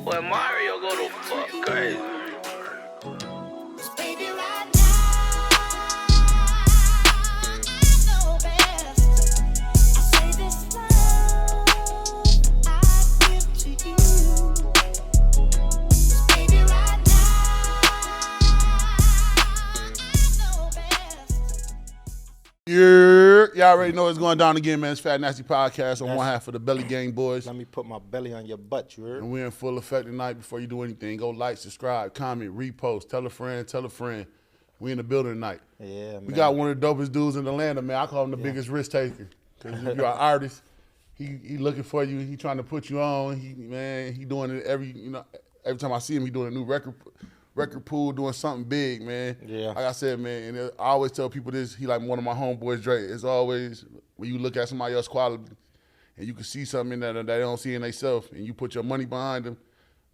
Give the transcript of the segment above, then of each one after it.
Boy, Mario go to fuck crazy. Yeah, y'all already know it's going down again, man. It's Fat Nasty Podcast on one half of the Belly Gang Boys. Let me put my belly on your butt, you heard? And we're in full effect tonight. Before you do anything, go like, subscribe, comment, repost, tell a friend, tell a friend. We in the building tonight. Yeah, man. We got one of the dopest dudes in Atlanta, man. I call him the biggest risk taker. Because if you're an artist, he looking for you. He trying to put you on. He doing it every time I see him, he doing a new record pool, doing something big, man. Yeah. Like I said, man, and I always tell people this, he like one of my homeboys, Dre. It's always, when you look at somebody else's quality and you can see something in that they don't see in themselves and you put your money behind them,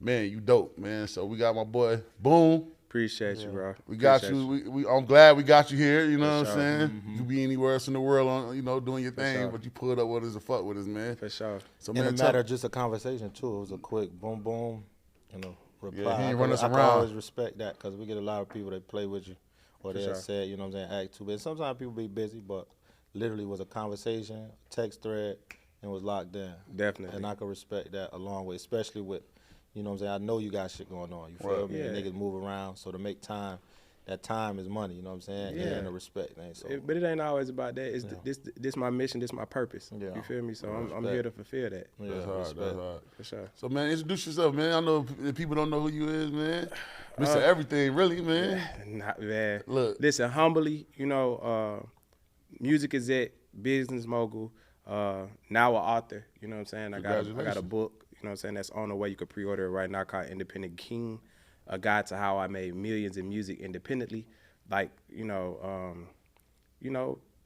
man, you dope, man. So we got my boy, Boom. Appreciate you, bro. We got you. I'm glad we got you here, you know what I'm saying? Mm-hmm. You could be anywhere else in the world, doing your thing, but you pulled up with us and fuck with us, man. For sure. So, in a matter of just a conversation, too. It was a quick boom, boom, reply. Yeah, he ain't run us around. I always respect that because we get a lot of people that play with you or they said, you know what I'm saying, act too big. Sometimes people be busy, but literally was a conversation, text thread, and was locked down. Definitely. And I can respect that a long way, especially with, you know what I'm saying, I know you got shit going on. You feel me? Yeah. Niggas move around, so to make time, that time is money, you know what I'm saying? Yeah. And a respect thing. So. But it ain't always about that. It's this my mission, this my purpose. Yeah. You feel me? So I'm here to fulfill that. Yeah, that's hard. That's hard. For sure. So, man, introduce yourself, man. I know if people don't know who you is, man. Mr. Everything, really, man. Not man. Look. Listen, humbly, music exec, business mogul, now an author. You know what I'm saying? I got a book. You know what I'm saying? That's on the way. You can pre-order it right now called Independent King, a guide to how I made millions in music independently. Like,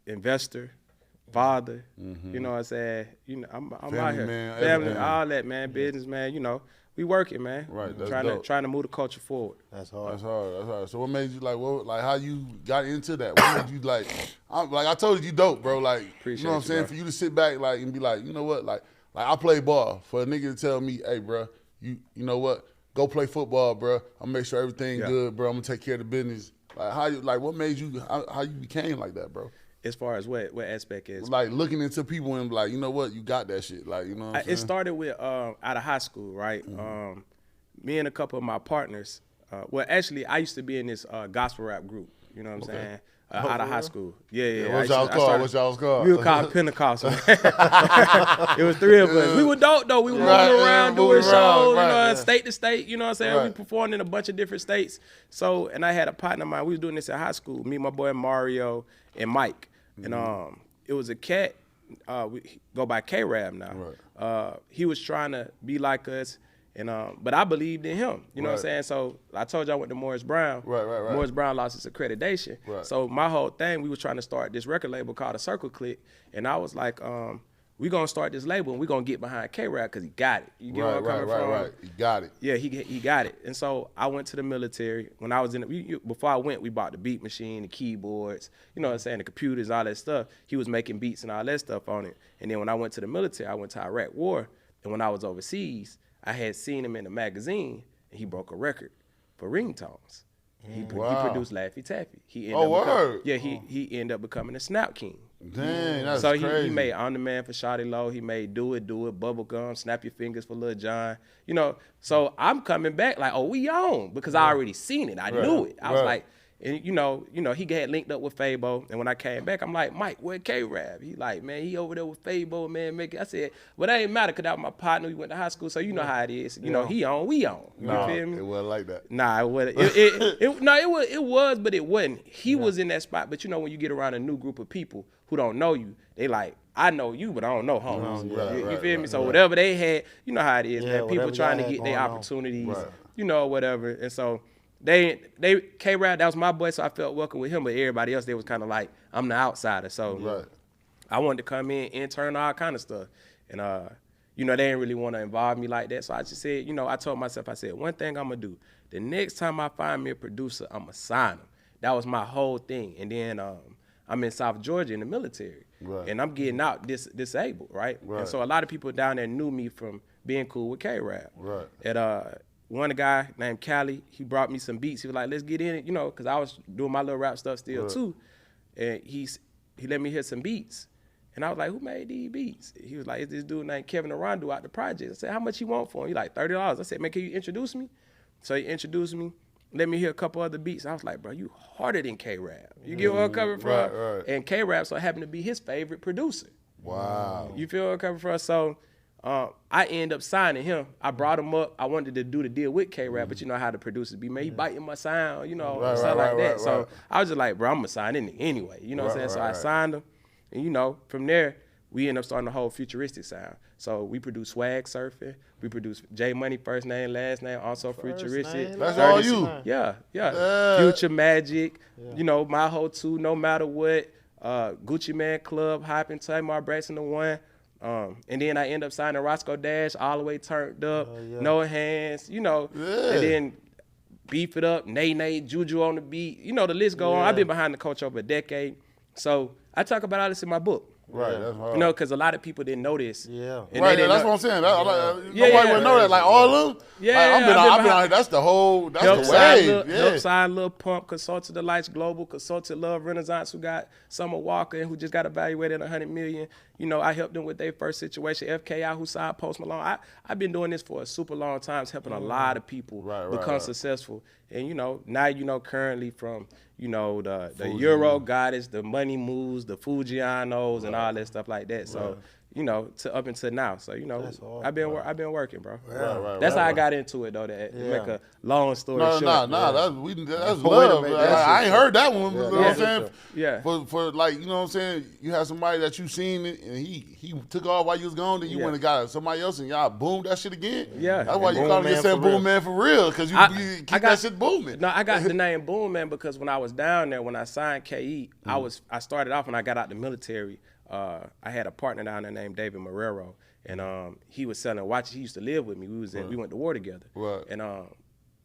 investor, father, you know what I'm saying? I'm family, out here. Man, family, all that, man, business, man, we working, man. Right, that's trying to move the culture forward. That's hard. That's hard. So what made you how you got into that? What made you I told you dope, bro. Like, appreciate you know what I'm saying? Bro. For you to sit back and be like, you know what, like I play ball. For a nigga to tell me, hey, bro, you know what? Go play football, bro. I'll make sure everything good, bro. I'm gonna take care of the business. What made you? How you became like that, bro? As far as what aspect is? Like looking into people and like, you know what? You got that shit. Like, you know what I'm saying? It started with out of high school, right? Mm-hmm. Me and a couple of my partners. Actually, I used to be in this gospel rap group. You know what I'm saying? Out of high school. Yeah. What y'all called? We were called Pentecostal. It was three of us. We were dope, though. We were moving around, doing shows, state to state. You know what I'm saying? We performed in a bunch of different states. So, and I had a partner of mine. We was doing this at high school. Me, my boy Mario, and Mike. And it was a cat. We go by K-Rab now. Right. He was trying to be like us. And but I believed in him, you know what I'm saying? So I told you I went to Morris Brown. Right. Morris Brown lost his accreditation. Right. So my whole thing, we was trying to start this record label called A Circle Click. And I was like, we gonna start this label and we gonna get behind K-Rap because he got it. You get where I'm coming from? Right. He got it. Yeah, he got it. And so I went to the military. When I was before I went, we bought the beat machine, the keyboards, you know what I'm saying, the computers, all that stuff. He was making beats and all that stuff on it. And then when I went to the military, I went to Iraq War. And when I was overseas, I had seen him in a magazine, and he broke a record for ringtones. He produced Laffy Taffy. He ended up becoming a Snap King. Dang, that's so crazy. He made On The Man for Shawty Low. He made Do It, Bubblegum, Snap Your Fingers for Lil Jon. So I'm coming back like, we on, because I already seen it. I knew it. I was like, and he had linked up with Fabo, and when I came back, I'm like, Mike, where K-Rab? He like, man, he over there with Fabo, man. I said, well, that ain't matter, because that was my partner. We went to high school, so you know how it is. You know, he on, we on. You feel me? It wasn't like that. Nah, it wasn't. It was, but it wasn't. He was in that spot, but when you get around a new group of people who don't know you, they like, I know you, but I don't know homies. You feel me? So whatever they had, you know how it is, man. People trying to get their opportunities, whatever. And so they K-Rap, that was my boy, so I felt welcome with him, but everybody else, they was kind of like, I'm the outsider. So I wanted to come in, intern, all kind of stuff. And, they didn't really want to involve me like that. So I just said, I told myself, one thing I'm going to do, the next time I find me a producer, I'm going to sign him. That was my whole thing. And then I'm in South Georgia in the military. And I'm getting out disabled, right? And so a lot of people down there knew me from being cool with K-Rap. Right. And one guy named Cali, he brought me some beats. He was like, let's get in it, you know, because I was doing my little rap stuff still too. And he let me hear some beats. And I was like, who made these beats? He was like, it's this dude named Kevin Arundel out the project. I said, how much you want for him? He like, $30. I said, man, can you introduce me? So he introduced me, let me hear a couple other beats. I was like, bro, you harder than K-Rap. You get where I'm coming from? Right. And K-Rap so happened to be his favorite producer. Wow. You feel where I'm coming from? So I end up signing him. I brought him up. I wanted to do the deal with K-Rap, but you know how the producers be, man, he biting my sound, you know, stuff like that. So I was just like, bro, I'm going to sign in anyway. You know what I'm saying? So I signed him. And, you know, from there, we end up starting the whole futuristic sound. So we produce Swag Surfing. We produce J Money, first name, last name, also futuristic. That's all you. Yeah. Future Magic, you know, My Whole 2, No Matter What, Gucci Man Club, Hoppin', Tamar Braxton the One. And then I end up signing Roscoe Dash, All the Way Turned Up, No Hands, you know. And then Beef It Up, Nay, Juju on the beat. You know, the list go on. I've been behind the coach over a decade. So I talk about all this in my book. Right, that's hard. You know, because a lot of people didn't know this. Yeah. And Right, that's what I'm saying. Nobody would know that. Like, all of them? Yeah, like, I've been on here. That's the whole, that's the wave. Help sign Lil Pump, Consulted the Lights Global, Consulted Love Renaissance, who got Summer Walker, and who just got evaluated at $100 million. You know, I helped them with their first situation. FKI, who signed Post Malone. I've been doing this for a super long time, helping a lot of people become successful. And, you know, now you know currently from, you know, the Euro Goddess, the Money Moves, the Fujianos, and all that stuff like that. So, you know, up until now. So, you know, I've been working, bro. That's how I got into it, though, to make a long story short. That's love. I ain't heard that one. You know what I'm saying? Yeah. For like, you know what I'm saying? You have somebody that you seen and he took off while you was gone, then you went and got somebody else and y'all boomed that shit again? Yeah. That's why you calling yourself Boomman for real, because you keep that shit booming. No, I got the name Boomman because when I was down there, when I signed KE, I started off when I got out the military. I had a partner down there named David Marrero, and he was selling watches. He used to live with me. We went to war together. Right. And when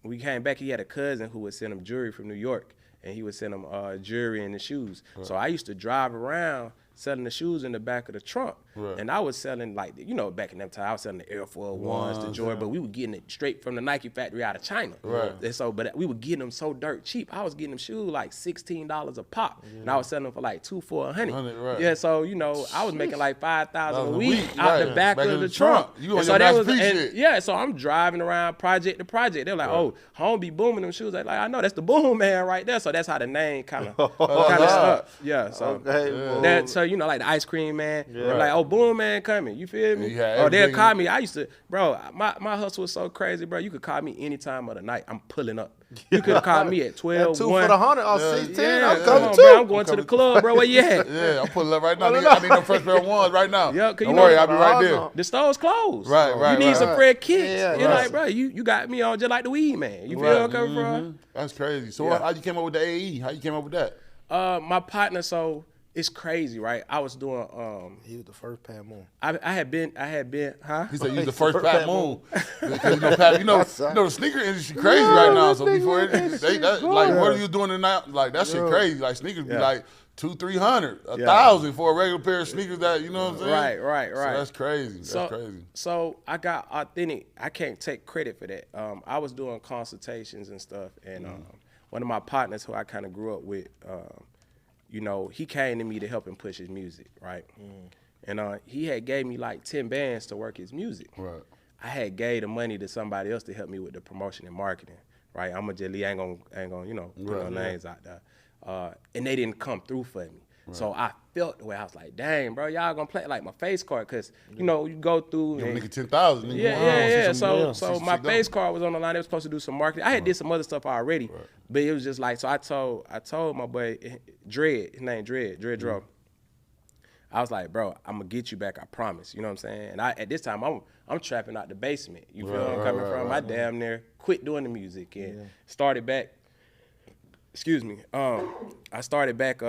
we came back, he had a cousin who would send him jewelry from New York, and he would send him jewelry and the shoes. Right. So I used to drive around selling the shoes in the back of the trunk. Right. And I was selling, like, you know, back in that time, I was selling the Air Force Ones, the Jordan, but we were getting it straight from the Nike factory out of China. Right. And so, but we were getting them so dirt cheap. I was getting them shoes like $16 a pop, and I was selling them for like $200 for $100. Right. Yeah, so, you know, I was making like $5,000 a week out the back of the trunk. You on your Master P shit. Yeah, so I'm driving around project to project. They're like, oh, home be booming them shoes. They're like, I know, that's the Boomman right there. So that's how the name kind of stuck. Yeah, so so, you know, like the ice cream man. They're like, oh, Boomman coming. You feel me? Or they'll call me. I used to, bro, my hustle was so crazy, bro. You could call me any time of the night. I'm pulling up. You could call me at 12, 2 1. for the 100 or 16. I'm Come coming on, too. bro. I'm going to the club, bro. Where you at? Yeah, I'm pulling up right now. I need them fresh pair of ones right now. Yeah, cause don't worry, I'll be right there. The store's closed. Right. You need some fresh kicks. Yeah, You're like, bro, you got me on just like the weed man. You feel where I'm coming from? That's crazy. So how you came up with the AE? How you came up with that? My partner, so it's crazy, right? I was doing He was the first Pat Moon. I had been, huh? He said you was the first Pat Moon. Because you know the sneaker industry crazy right now. So before like what are you doing tonight? Like that shit crazy. Like sneakers be like $200-$300, $1,000 for a regular pair of sneakers that, you know what I'm saying? Right. So that's crazy. That's crazy. So I got authentic. I can't take credit for that. I was doing consultations and stuff, and one of my partners who I kind of grew up with, you know, he came to me to help him push his music, right? And he had gave me like 10 bands to work his music. Right. I had gave the money to somebody else to help me with the promotion and marketing, right? I ain't gonna, you know, put no names out there. And they didn't come through for me. Right. So I felt the way. I was like, dang, bro, y'all gonna play like my face card, cause you know you go through. You nigga 10,000. Yeah. So my face card was on the line. They was supposed to do some marketing. I had did some other stuff already, but it was just like, so I told my boy Dread, his name Dread Dro. I was like, bro, I'm gonna get you back. I promise. You know what I'm saying? And at this time, I'm trapping out the basement. You feel where I'm coming from? I damn near quit doing the music and started back. Excuse me. I started back.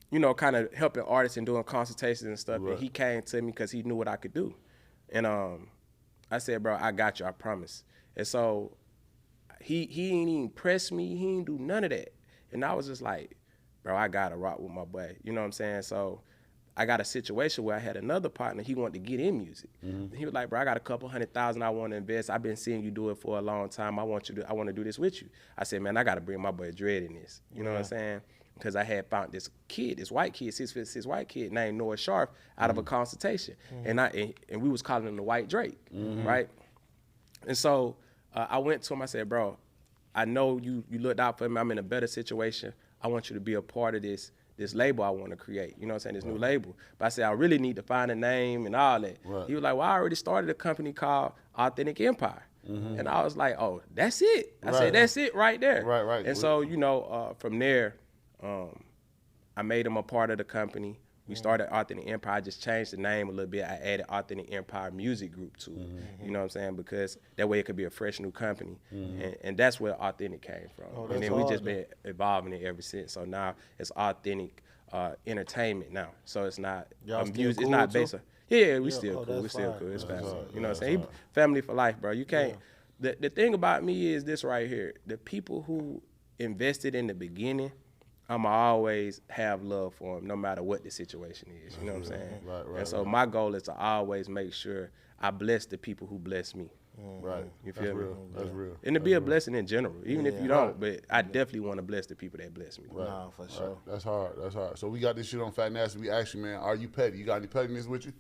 You know, kind of helping artists and doing consultations and stuff. Right. And he came to me because he knew what I could do. And I said, bro, I got you, I promise. And so he ain't even press me. He ain't do none of that. And I was just like, bro, I got to rock with my boy. You know what I'm saying? So I got a situation where I had another partner, he wanted to get in music. He was like, bro, I got a couple $100,000 I want to invest. I've been seeing you do it for a long time. I want to do this with you. I said, man, I got to bring my boy Dread in this. You know what I'm saying? Because I had found this kid, this white kid, 6'6" white kid named Noah Sharp out of a consultation. And we was calling him the White Drake, right? And so I went to him, I said, bro, I know you looked out for me. I'm in a better situation. I want you to be a part of this label I want to create. You know what I'm saying? This new label. But I said, I really need to find a name and all that. He was like, well, I already started a company called Authentic Empire. And I was like, oh, that's it. I said, that's it right there. Right. And so, you know, from there, I made him a part of the company. We started Authentic Empire. I just changed the name a little bit. I added Authentic Empire Music Group to it. You know what I'm saying? Because that way it could be a fresh new company. And that's where Authentic came from. And then we just been evolving it ever since. So now it's Authentic Entertainment now. So it's not music. It's not based on. Yeah, we still cool. We still cool. It's family. You know what I'm saying? Family for life, bro. You can't. The thing about me is this right here. The people who invested in the beginning, I'ma always have love for them, no matter what the situation is. You know what I'm saying? And so my goal is to always make sure I bless the people who bless me. Right. You feel me? That's real. And to be a blessing in general, even if you don't. But I definitely want to bless the people that bless me. Right. Nah, for sure. That's hard. So we got this shit on Fat Nasty. We ask you, man, are you petty? You got any pettiness with you?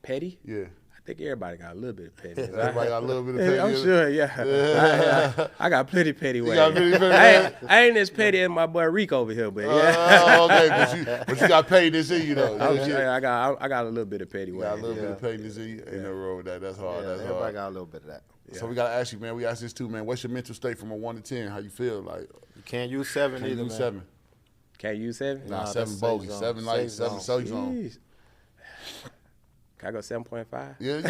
Petty? Yeah. I think everybody got a little bit of petty. Everybody got a little bit of petty. I'm sure, yeah. I got plenty petty ways. Got plenty petty I ain't as petty as my boy Rick over here, but yeah. Okay, but you got pettiness in you though. I got a little bit of petty ways. Got a little bit of pettiness in you. Ain't no wrong with that. That's hard. That's Everybody hard. got a little bit of that. So we gotta ask you, man. We ask this too, man. What's your mental state from a 1 to 10? How you feel? Like You can't use 7 can you either, do man. 7? Can't you 7? Nah, that's 7 safe bogus. zone. 7 like Safe 7 zone. safe zone. Jeez. Can I go 7.5? Yeah.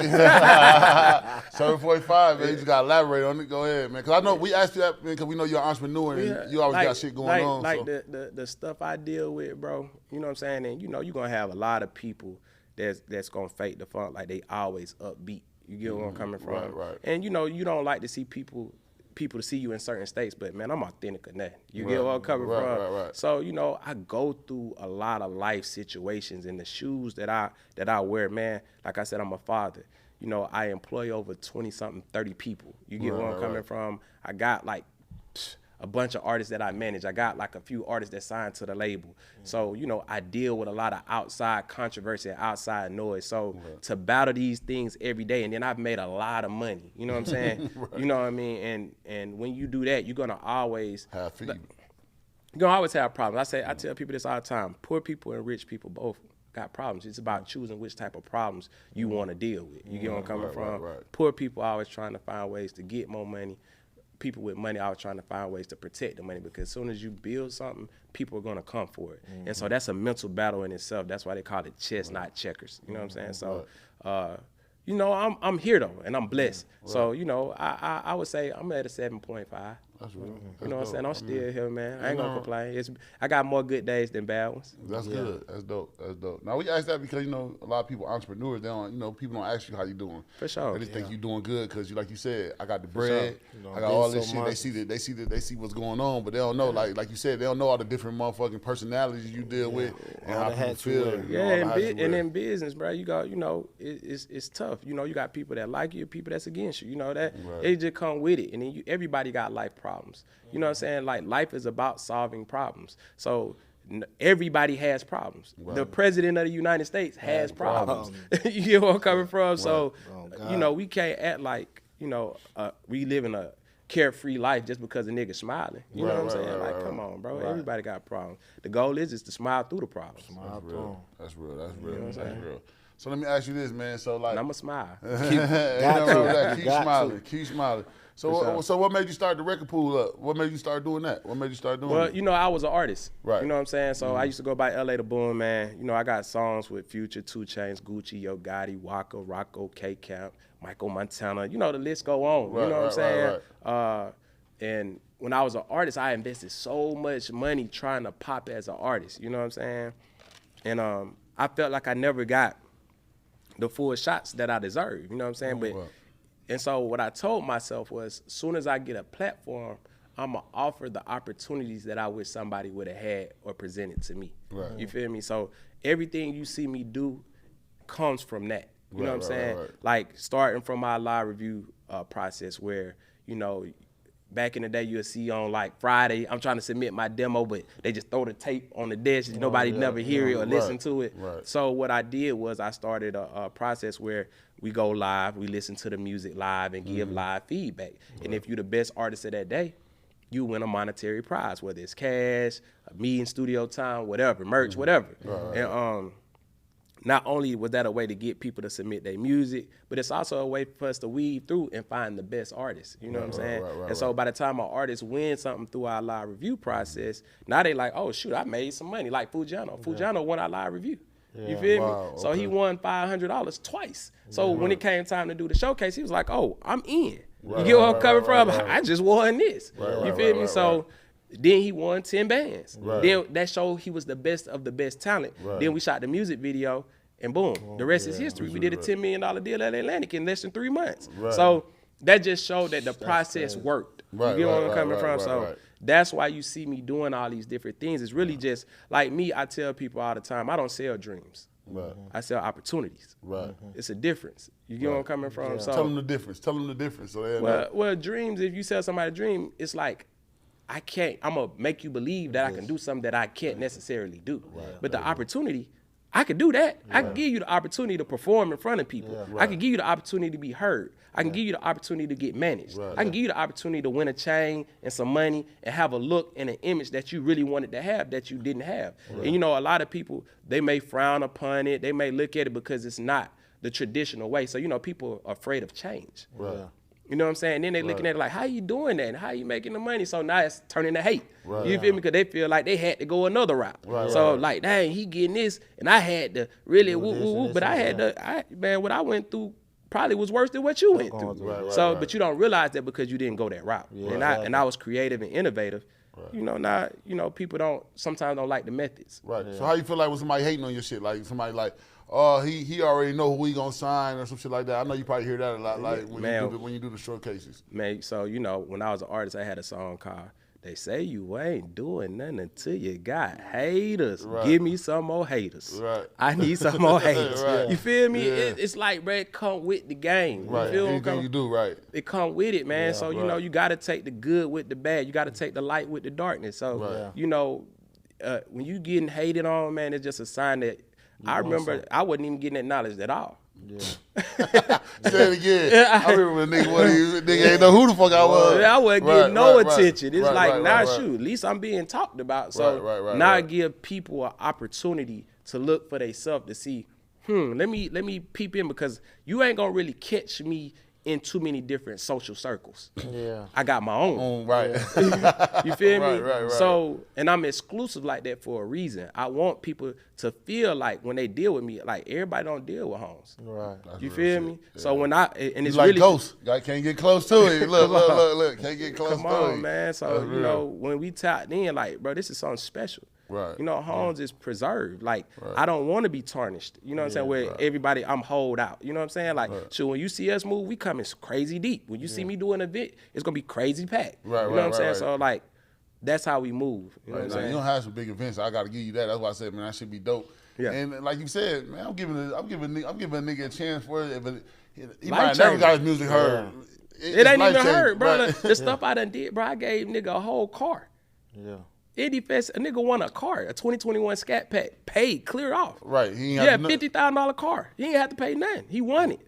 7.5, man. You just gotta elaborate on it. Go ahead, man. Cause I know we asked you that, man, because we know you're an entrepreneur and you always got shit going on. Like so. the stuff I deal with, bro. You know what I'm saying? And you know you're gonna have a lot of people that's gonna fake the funk like they always upbeat. You get where I'm coming from? Right. And you know you don't like to see people to see you in certain states, but man, I'm authentic in that. You get where I'm coming from? Right. So, you know, I go through a lot of life situations, and the shoes that I wear, man, like I said, I'm a father. You know, I employ over 20-something, 30 people. You get where I'm coming from? I got like a bunch of artists that I manage. I got like a few artists that signed to the label. So, you know, I deal with a lot of outside controversy and outside noise. So to battle these things every day, and then I've made a lot of money. You know what I'm saying? You know what I mean? And when you do that, you're gonna always Have feed. you're gonna always have problems. I tell people this all the time. Poor people and rich people both got problems. It's about choosing which type of problems you want to deal with. You get where I'm coming from? Right. Poor people always trying to find ways to get more money. People with money always trying to find ways to protect the money, because as soon as you build something, people are gonna come for it. And so that's a mental battle in itself. That's why they call it chess, not checkers. You know what I'm saying? So, you know, I'm here though, and I'm blessed. So, you know, I would say I'm at a 7.5. That's real. You know what I'm saying? I'm still here, man. I ain't gonna complain. I got more good days than bad ones. That's good. That's dope. Now we ask that because, you know, a lot of people, entrepreneurs, they don't, you know, people don't ask you how you doing. For sure. They just think you doing good because, like you said, I got the bread, I got all this shit. They see what's going on, but they don't know, like you said, they don't know all the different motherfucking personalities you deal with and how people feel. Yeah, and in business, bro, you got, you know, it's tough. You know, you got people that like you, people that's against you. You know that it just come with it, and then everybody got life problems. You know what I'm saying? Like, life is about solving problems. So everybody has problems. The president of the United States has problems. You get where I'm coming from? So, you know, we can't act like, you know, we live in a carefree life just because a nigga smiling. You know what I'm saying? Come on, bro. Everybody got problems. The goal is to smile through the problems. That's real. So let me ask you this, man. So like, and I'm a smile. Keep smiling. So what made you start the record pool up? What made you start doing that? Well, you know, I was an artist. Right. You know what I'm saying? So I used to go by LA to Boomman. You know, I got songs with Future, 2 Chainz, Gucci, Yo Gotti, Waka, Rocco, K-Camp, Michael Montana. You know, the list go on. You know what I'm saying? And when I was an artist, I invested so much money trying to pop as an artist. You know what I'm saying? And I felt like I never got the full shots that I deserve. You know what I'm saying? And so what I told myself was, as soon as I get a platform, I'm going to offer the opportunities that I wish somebody would have had or presented to me. Right. You feel me? So everything you see me do comes from that. You know what I'm saying? Right. Like starting from my live review process where, you know, back in the day you'll see on like Friday, I'm trying to submit my demo, but they just throw the tape on the desk. Nobody never hear it or listen to it. Right. So what I did was I started a process where we go live, we listen to the music live and give live feedback. And if you're the best artist of that day, you win a monetary prize, whether it's cash, a meeting, studio time, whatever, merch, whatever. And not only was that a way to get people to submit their music, but it's also a way for us to weave through and find the best artists. You know what I'm saying? And so by the time an artist wins something through our live review process, now they like, oh shoot, I made some money. Like Fujiano. Fujiano won our live review. You feel me? So he won $500 twice. So when it came time to do the showcase, he was like, oh, I'm in. You get where I'm coming from? I just won this. You feel me? So then he won 10 bands. Then that showed he was the best of the best talent. Then we shot the music video, and boom, the rest is history. We did a $10 million deal at Atlantic in less than 3 months. So that just showed that the process worked. You get where I'm coming from? So that's why you see me doing all these different things. It's really just, like me, I tell people all the time, I don't sell dreams. I sell opportunities. It's a difference. You get where I'm coming from? So tell them the difference. Tell them the difference. So they well, dreams, if you sell somebody a dream, it's like, I'm going to make you believe that I can do something that I can't necessarily do. But the opportunity, I could do that. I can give you the opportunity to perform in front of people. I can give you the opportunity to be heard. I can give you the opportunity to get managed. I can give you the opportunity to win a chain and some money and have a look and an image that you really wanted to have that you didn't have. And you know, a lot of people, they may frown upon it. They may look at it because it's not the traditional way. So, you know, people are afraid of change. You know what I'm saying? Then they looking at it like, how you doing that? And how you making the money? So now it's turning to hate. You feel me? Because they feel like they had to go another route. So like, dang, he getting this, and I had to really woo. But I had to, man, what I went through probably was worse than what you went through. But you don't realize that because you didn't go that route. And I was creative and innovative. You know, now, you know, people sometimes don't like the methods. So how you feel like when somebody hating on your shit? Like somebody like, oh, he already know who he gonna sign or some shit like that. I know you probably hear that a lot, like when you do the showcases. Man, so you know, when I was an artist, I had a song called "They Say You Ain't Doing Nothing Until You Got Haters." Give me some more haters. I need some more haters. You feel me? It's like, bro, it come with the game. You feel anything you do, it come with it, man. So you know, you got to take the good with the bad. You got to take the light with the darkness. So you know, when you getting hated on, man, it's just a sign that. I remember I wasn't even getting acknowledged at all. Say it again. I remember when nigga ain't know who the fuck I was. I wasn't getting no attention. It's like, now shoot, at least I'm being talked about. So now I give people an opportunity to look for themselves to see, let me peep in, because you ain't gonna really catch me in too many different social circles. I got my own. You feel me? So, and I'm exclusive like that for a reason. I want people to feel like when they deal with me, like everybody don't deal with Holmes. You feel me? So when and it's like really ghost. Guy can't get close to it. Look, can't get close to it. Come on, man. So you know, when we tapped in, like, bro, this is something special. You know, Holmes is preserved. Like, I don't want to be tarnished. You know what I'm saying? Where everybody, I'm hold out. You know what I'm saying? Like, so when you see us move, we coming crazy deep. When you see me do an event, it's going to be crazy packed. You know what I'm saying? So, like, that's how we move. You know what I'm saying? You don't have some big events. I got to give you that. That's why I said, man, that should be dope. And like you said, man, I'm giving a nigga a chance for it. But he might have never got his music heard. It ain't even heard, bro. The stuff I done did, bro, I gave nigga a whole car. Indie Fest, a nigga won a car, a 2021 Scat Pack, paid, clear off. He had a $50,000 car. He ain't have to pay nothing. He won it.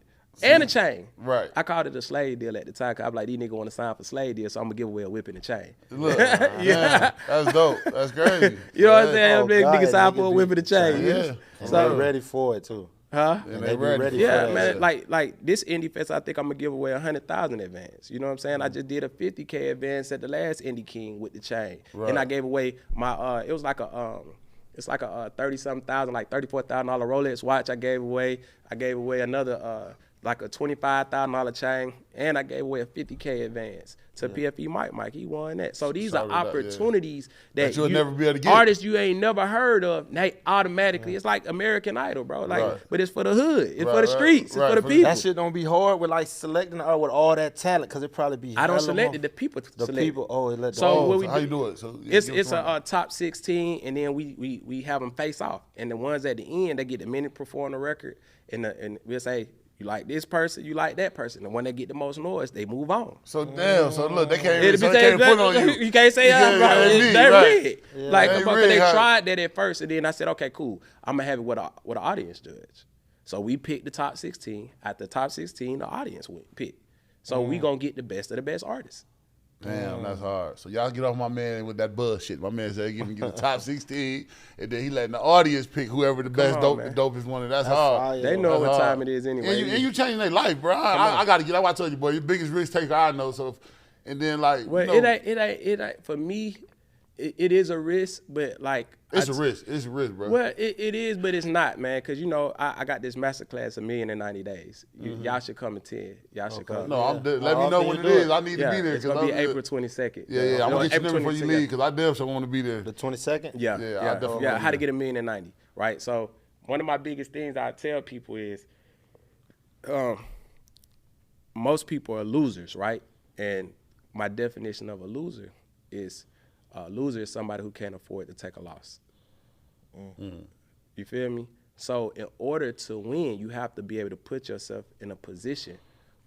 And a chain. I called it a slave deal at the time, because I was like, these niggas want to sign for slave deal, so I'm going to give away a whip and a chain. Look, man, that's dope. That's crazy. You know what I'm saying? Niggas sign for a whip and a chain. So they're ready for it, too. And they ready for it. Man, like this Indie Fest, I think I'm gonna give away 100,000 advance. You know what I'm saying? I just did a 50K advance at the last Indie King with the chain, and I gave away my it was like a it's like a 30-something thousand, like $34,000 Rolex watch. I gave away another like a $25,000 chain, and I gave away a $50K advance to PFE Mike. He won that. So these are opportunities that you'll never be able to get. Artists you ain't never heard of, they automatically, it's like American Idol, bro. Like, but it's for the hood, it's for the streets, it's for the people. That shit don't be hard with like selecting or with all that talent, cause it probably be. I don't select it, the people select it. It let So what we how you do it? So it's a top 16, and then we have them face off, and the ones at the end they get the minute perform the record, and we'll say, you like this person, you like that person. The one that get the most noise, they move on. So damn, so look, they can't put on you. You can't say they rigged. Like they they tried that at first, and then I said, okay, cool. I'm gonna have it with an audience judge. So we picked the top 16. At the top 16, the audience picked. So we gonna get the best of the best artists. Damn, that's hard. So y'all get off my man with that bullshit. My man said give him the top 16, and then he letting the audience pick whoever the best dopest one. That's hard. They know what time it is anyway. And you changing their life, bro. I got to get. That's why I told you, boy. Your biggest risk taker I know. So, and then like, well, it ain't for me. It is a risk, but like it's a risk. It's a risk, bro. Well, it is, but it's not, man. Cause I got this masterclass, $1 million in 90 days. Y'all should come attend. Y'all should come. No, let me know when it is. I need to be there. It's gonna be April 22nd. Yeah. I'm gonna get your number before you leave, cause I definitely want to be there. The 22nd. Yeah. I definitely. Yeah. How to get $1 million in 90, right? So one of my biggest things I tell people is, most people are losers, right? And my definition of a loser is. A loser is somebody who can't afford to take a loss. You feel me? So in order to win, you have to be able to put yourself in a position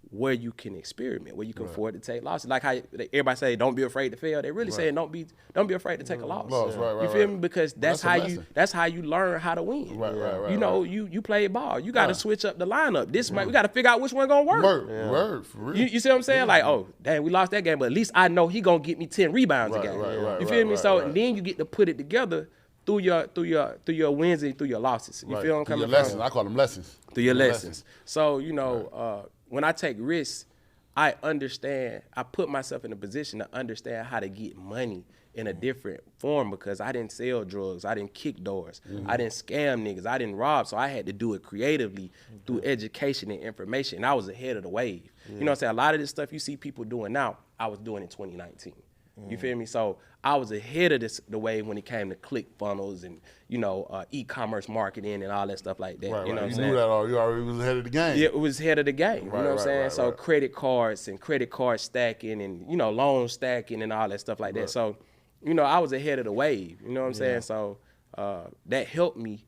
where you can experiment, where you can afford to take losses. Like how everybody say, don't be afraid to fail. They really saying don't be afraid to take a loss. You feel me? Because that's how you learn how to win. Right. You know, you play ball. You got to switch up the lineup. We got to figure out which one gonna work. Word, for real. You see what I'm saying? Like, oh, damn, we lost that game, but at least I know he gonna get me 10 rebounds a game. You feel me? So then you get to put it together through your wins and through your losses. You feel what I'm coming from? Lessons. I call them lessons. Through your lessons. So, you know, when I take risks, I understand, I put myself in a position to understand how to get money in a different form, because I didn't sell drugs, I didn't kick doors, I didn't scam niggas, I didn't rob, so I had to do it creatively through education and information, and I was ahead of the wave. You know what I'm saying? A lot of this stuff you see people doing now, I was doing in 2019. You feel me? So I was ahead of the wave when it came to click funnels and, you know, e-commerce marketing and all that stuff like that. You know what I'm saying? You knew that already. You already was ahead of the game. Yeah, it was ahead of the game. You know what I'm saying? So credit cards and credit card stacking and, you know, loan stacking and all that stuff like that. So, you know, I was ahead of the wave. You know what I'm saying? So that helped me,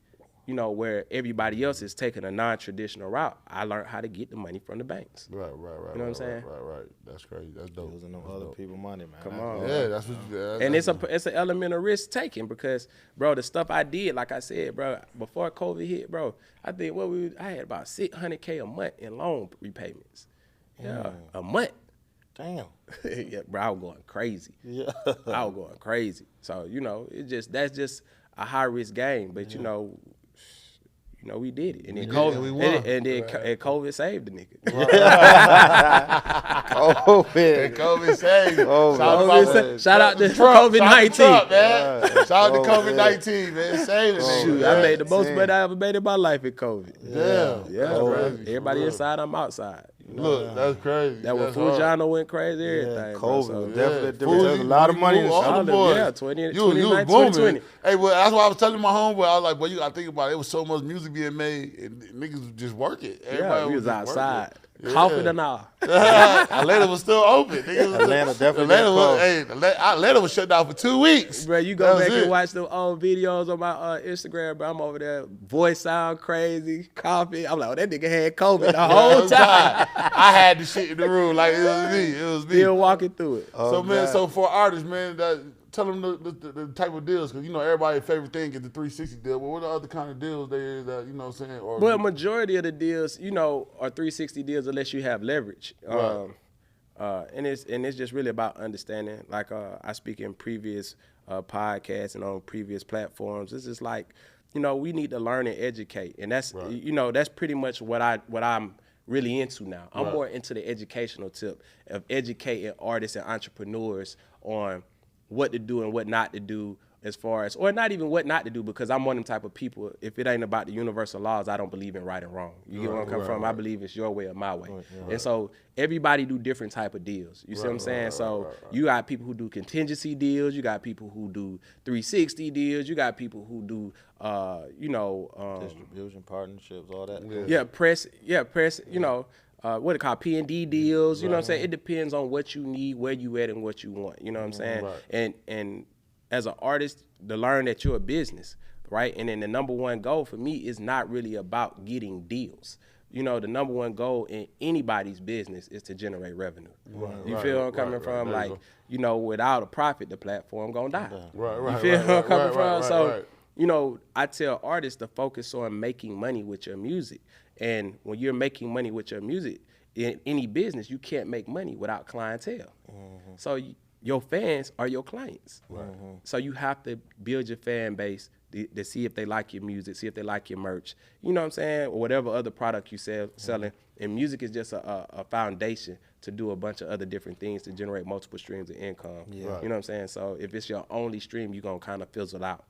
you know, where everybody else is taking a non-traditional route. I learned how to get the money from the banks. Right. You know what I'm saying? Right. That's crazy. That's dope. Using them other people money, man. Come on. Yeah, that's what. And it's an element of risk taking, because, bro, the stuff I did, like I said, bro, before COVID hit, bro, I think I had about $600K a month in loan repayments. Yeah, a month. Damn. Yeah, bro, I was going crazy. Yeah. I was going crazy. So, you know, that's just a high risk game, but you know, we did it, and then COVID saved the nigga. COVID saved. Shout out to COVID-19. Shout out to COVID-19, man. Saved it. Shoot, I made the most money I ever made in my life in COVID. Yeah, bro. Everybody inside, I'm outside. You know? Look, that's crazy. That when Fujano went crazy, everything. COVID, definitely. There was a lot of money in the Yeah, 2020. Hey, well, that's what I was telling my homeboy. I was like, boy, you got to think about it. There was so much music being made, and niggas was just working. Everybody was outside. Coughing and all. Atlanta was still open. Atlanta definitely Atlanta was shut down for 2 weeks. Bro, you go back and watch the old videos on my Instagram, bro. I'm over there, voice sound crazy, coughing. I'm like, oh, that nigga had COVID the whole time. I had the shit in the room like it was me. Still walking through it. So for artists, man, tell them the type of deals, because, you know, everybody's favorite thing is the 360 deal. But what are the other kind of deals there is that, you know what I'm saying? But majority of the deals, you know, are 360 deals unless you have leverage. Right. And it's just really about understanding. Like I speak in previous podcasts and on previous platforms. It's just like, you know, we need to learn and educate, and that's you know, that's pretty much what I'm really into now. I'm more into the educational tip of educating artists and entrepreneurs on what to do and what not to do as far as, or not even what not to do, because I'm one of them type of people. If it ain't about the universal laws, I don't believe in right and wrong. You get where I'm coming from? I believe it's your way or my way. And so everybody do different type of deals. You see what I'm saying? So you got people who do contingency deals. You got people who do 360 deals. You got people who do, distribution partnerships, all that. press. You know. What it called P&D deals, you know what I'm saying? It depends on what you need, where you at, and what you want, you know what I'm saying? And as an artist, to learn that you're a business, right? And then the number one goal for me is not really about getting deals. You know, the number one goal in anybody's business is to generate revenue. You feel where I'm coming from? Like, you know, without a profit, the platform gonna die. You feel where I'm coming from? So, you know, I tell artists to focus on making money with your music. And when you're making money with your music, in any business, you can't make money without clientele. So your fans are your clients. So you have to build your fan base to see if they like your music, see if they like your merch. You know what I'm saying? Or whatever other product you selling. And music is just a foundation to do a bunch of other different things to generate multiple streams of income. You know what I'm saying? So if it's your only stream, you're going to kind of fizzle out.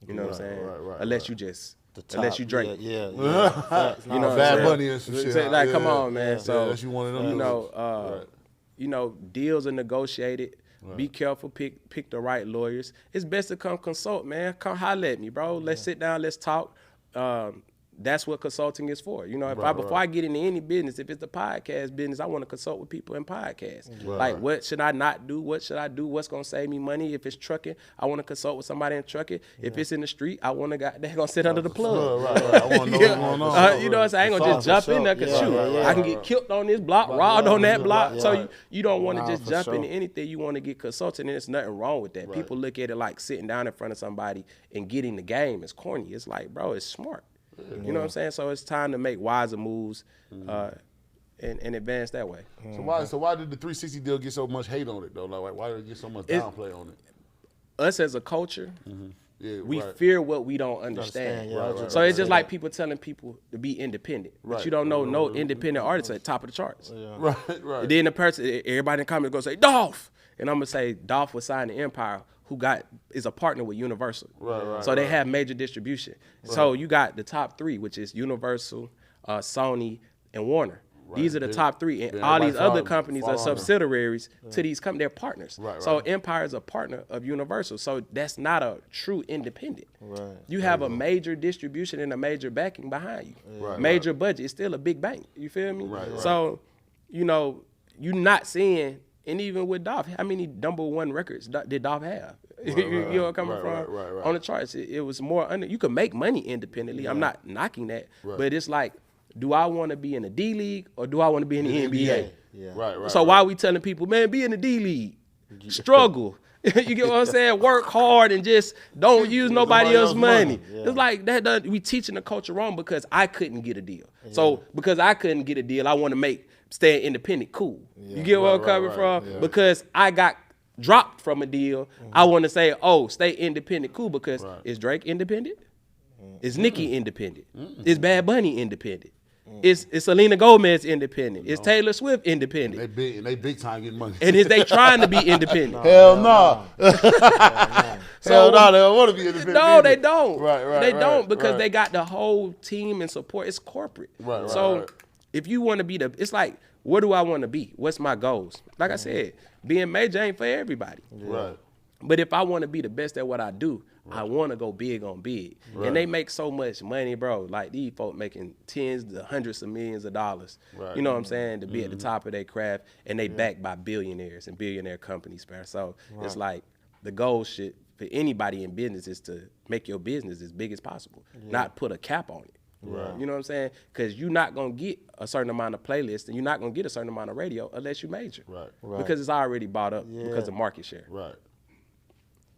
You know what I'm saying? Unless you just... Unless you Drake. You know, Bad Bunny and some shit. Like, come on, man. So, unless you one of them. You know, deals are negotiated. Be careful. Pick the right lawyers. It's best to come consult, man. Come holler at me, bro. Let's sit down. Let's talk. That's what consulting is for. You know, before I get into any business, if it's the podcast business, I want to consult with people in podcasts. Like, what should I not do? What should I do? What's going to save me money? If it's trucking, I want to consult with somebody in trucking. If it's in the street, I want to they're going to sit under the plug. I want to know what's going on. You know what I'm saying? I ain't going to just jump in there because I can get killed on this block, robbed on that block. So you don't want to just jump into anything. You want to get consulted, and there's nothing wrong with that. People look at it like sitting down in front of somebody and getting the game is corny. It's like, bro, it's smart. You know what I'm saying? So it's time to make wiser moves and advance that way. So why did the 360 deal get so much hate on it, though? Like, why did it get so much downplay on it? Us as a culture, we right. fear what we don't understand. So it's just like people telling people to be independent. But you don't know no independent artists at the top of the charts. Right. And then everybody in the comments going to say, Dolph. And I'm going to say, Dolph was signed to Empire, who is a partner with Universal. So they have major distribution. So you got the top three, which is Universal, Sony, and Warner. These are the top three, and all these other companies are subsidiaries to these companies. They're partners. So Empire is a partner of Universal. So that's not a true independent. You have a major distribution and a major backing behind you. Major budget. It's still a big bank. You feel me? So, you know, you're not seeing, and even with Dolph, how many number one records did Dolph have? You know where I'm coming from? On the charts, it was more you could make money independently. I'm not knocking that, but it's like, do I want to be in the D League or do I want to be in the NBA? So why are we telling people, man, be in the D League, struggle? You get what I'm saying? Work hard and just don't use nobody else's money. It's like that. We teaching the culture wrong because I couldn't get a deal. So because I couldn't get a deal, I want to stay independent cool. You get where I'm coming from? Because I got dropped from a deal, I want to say, stay independent cool, because is Drake independent? Is Nicki independent? Is Bad Bunny independent? Is Selena Gomez independent? Is Taylor Swift independent? They big time getting money. And is they trying to be independent? Hell no. Hell no, they don't want to be independent. No, they don't. They don't, because they got the whole team and support. It's corporate. So if you want to be it's like, where do I want to be? What's my goals? Like I said, being major ain't for everybody. But if I want to be the best at what I do, I want to go big on big. And they make so much money, bro. Like, these folk making tens to hundreds of millions of dollars. You know what I'm saying? To be at the top of their craft. And they backed by billionaires and billionaire companies, man. So it's like, the goal for anybody in business is to make your business as big as possible. Not put a cap on it. You know what I'm saying? Because you're not going to get a certain amount of playlists and you're not going to get a certain amount of radio unless you major. Because it's already bought up because of market share.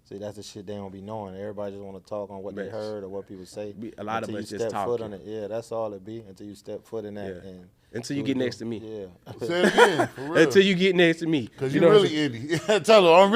See, that's the shit they don't be knowing. Everybody just want to talk on what they heard or what people say. A lot of us just talking. Yeah, that's all it be until you step foot in that. And until you get next to me. Say it again, for real. Until you get next to me. Because you're really indie. Tell her, I'm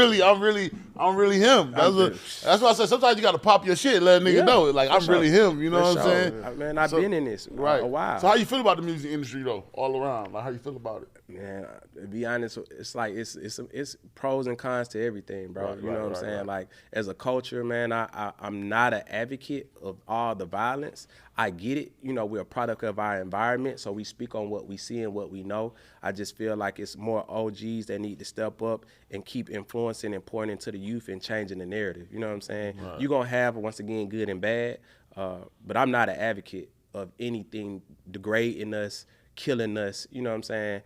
really him. That's why I said sometimes you got to pop your shit and let a nigga know. Like, I'm really him. You know what I'm saying? Man, I've been in this a while. So how you feel about the music industry, though, all around? Like, how you feel about it? Man, to be honest, it's like it's pros and cons to everything, bro. You know what I'm saying? Like, like as a culture, man, I'm not an advocate of all the violence. I get it. You know, we're a product of our environment, so we speak on what we see and what we know. I just feel like it's more OGs that need to step up and keep influencing and pouring into the youth and changing the narrative. You know what I'm saying? Right. You're going to have, once again, good and bad, but I'm not an advocate of anything degrading us, killing us, you know what I'm saying?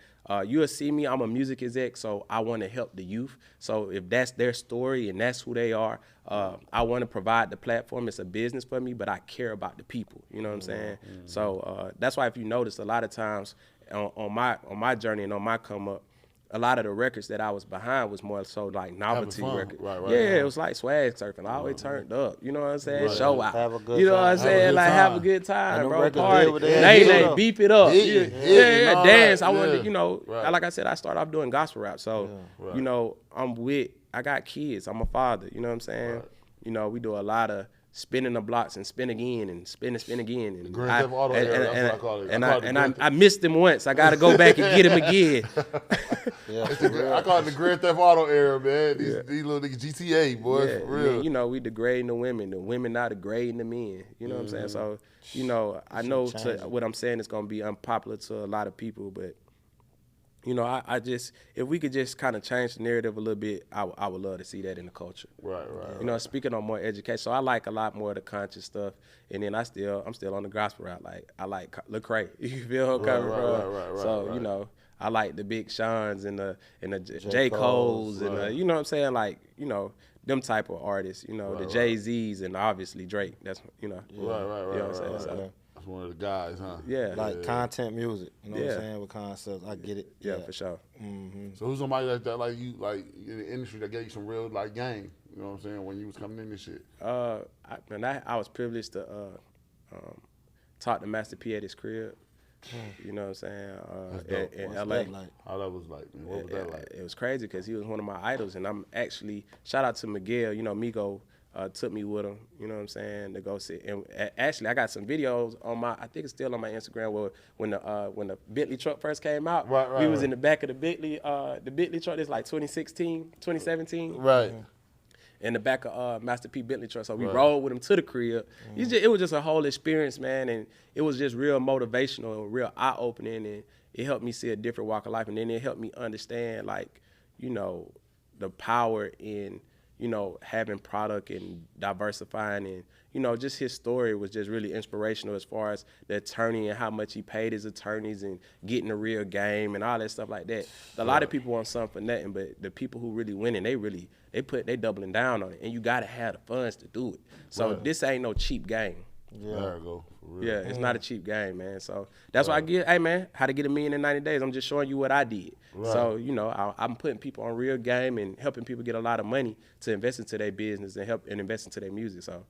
You'll see me, I'm a music exec, so I want to help the youth. So if that's their story and that's who they are, I want to provide the platform. It's a business for me, but I care about the people, you know what I'm saying? Mm-hmm. So that's why if you notice, a lot of times on my journey and on my come up, a lot of the records that I was behind was more so like novelty records. Right, it was like swag surfing. I always turned up. You know what I'm saying? Right. Show out. Have a good you know what I'm saying? Like have a good time, bro. Party. They beep it up. Yeah, dance. I wanted to, you know, like I said, I started off doing gospel rap. So, you know, I got kids. I'm a father. You know what I'm saying? Right. You know, we do a lot of spinning the blocks and spin again and spin again. And Grand Theft Auto era, that's what I call it. I missed him once. I got to go back and get him again. I call it the Grand Theft Auto era, man. These little niggas GTA, boy, for real. Man, you know, we degrading the women not degrading the men. You know what I'm saying? So, you know, I know what I'm saying is going to be unpopular to a lot of people, but you know, I just, if we could just kind of change the narrative a little bit, I would love to see that in the culture. Right. You know, speaking on more education, so I like a lot more of the conscious stuff, and then I'm still on the gospel route. Like, I like Lecrae, you feel what I'm coming from? So, you know, I like the Big Sean's and the J. Cole's and you know what I'm saying? Like, you know, them type of artists, you know, the Jay-Z's and obviously Drake. That's, you know. You know what I'm saying? So, one of the guys, huh? Yeah. Like content music, you know what I'm saying, with concepts. I get it. Yeah, for sure. Mm-hmm. So who's somebody like that, like you, like in the industry that gave you some real, like, game, you know what I'm saying, when you was coming in this shit? I was privileged to talk to Master P at his crib. You know what I'm saying? In LA. How that was like, man? What was that like? It was crazy because he was one of my idols, and I'm actually, shout out to Miguel, you know, Migo. Took me with him, you know what I'm saying, to go sit. And actually, I got some videos on I think it's still on my Instagram, where when the Bentley truck first came out, we was in the back of the Bentley truck. It's like 2016, 2017. Right. In the back of Master P Bentley truck. So we rolled with him to the crib. It was just a whole experience, man, and it was just real motivational and real eye-opening, and it helped me see a different walk of life, and then it helped me understand, like, you know, the power in, you know, having product and diversifying, and, you know, just his story was just really inspirational as far as the attorney and how much he paid his attorneys and getting a real game and all that stuff like that. A lot of people want something for nothing, but the people who really winning, they doubling down on it, and you gotta have the funds to do it. So this ain't no cheap game. There you go. For real. Yeah, it's not a cheap game, man. So that's why I get, hey, man, how to get $1 million in 90 days. I'm just showing you what I did. Right. So, you know, I'm putting people on real game and helping people get a lot of money to invest into their business and help and invest into their music. So,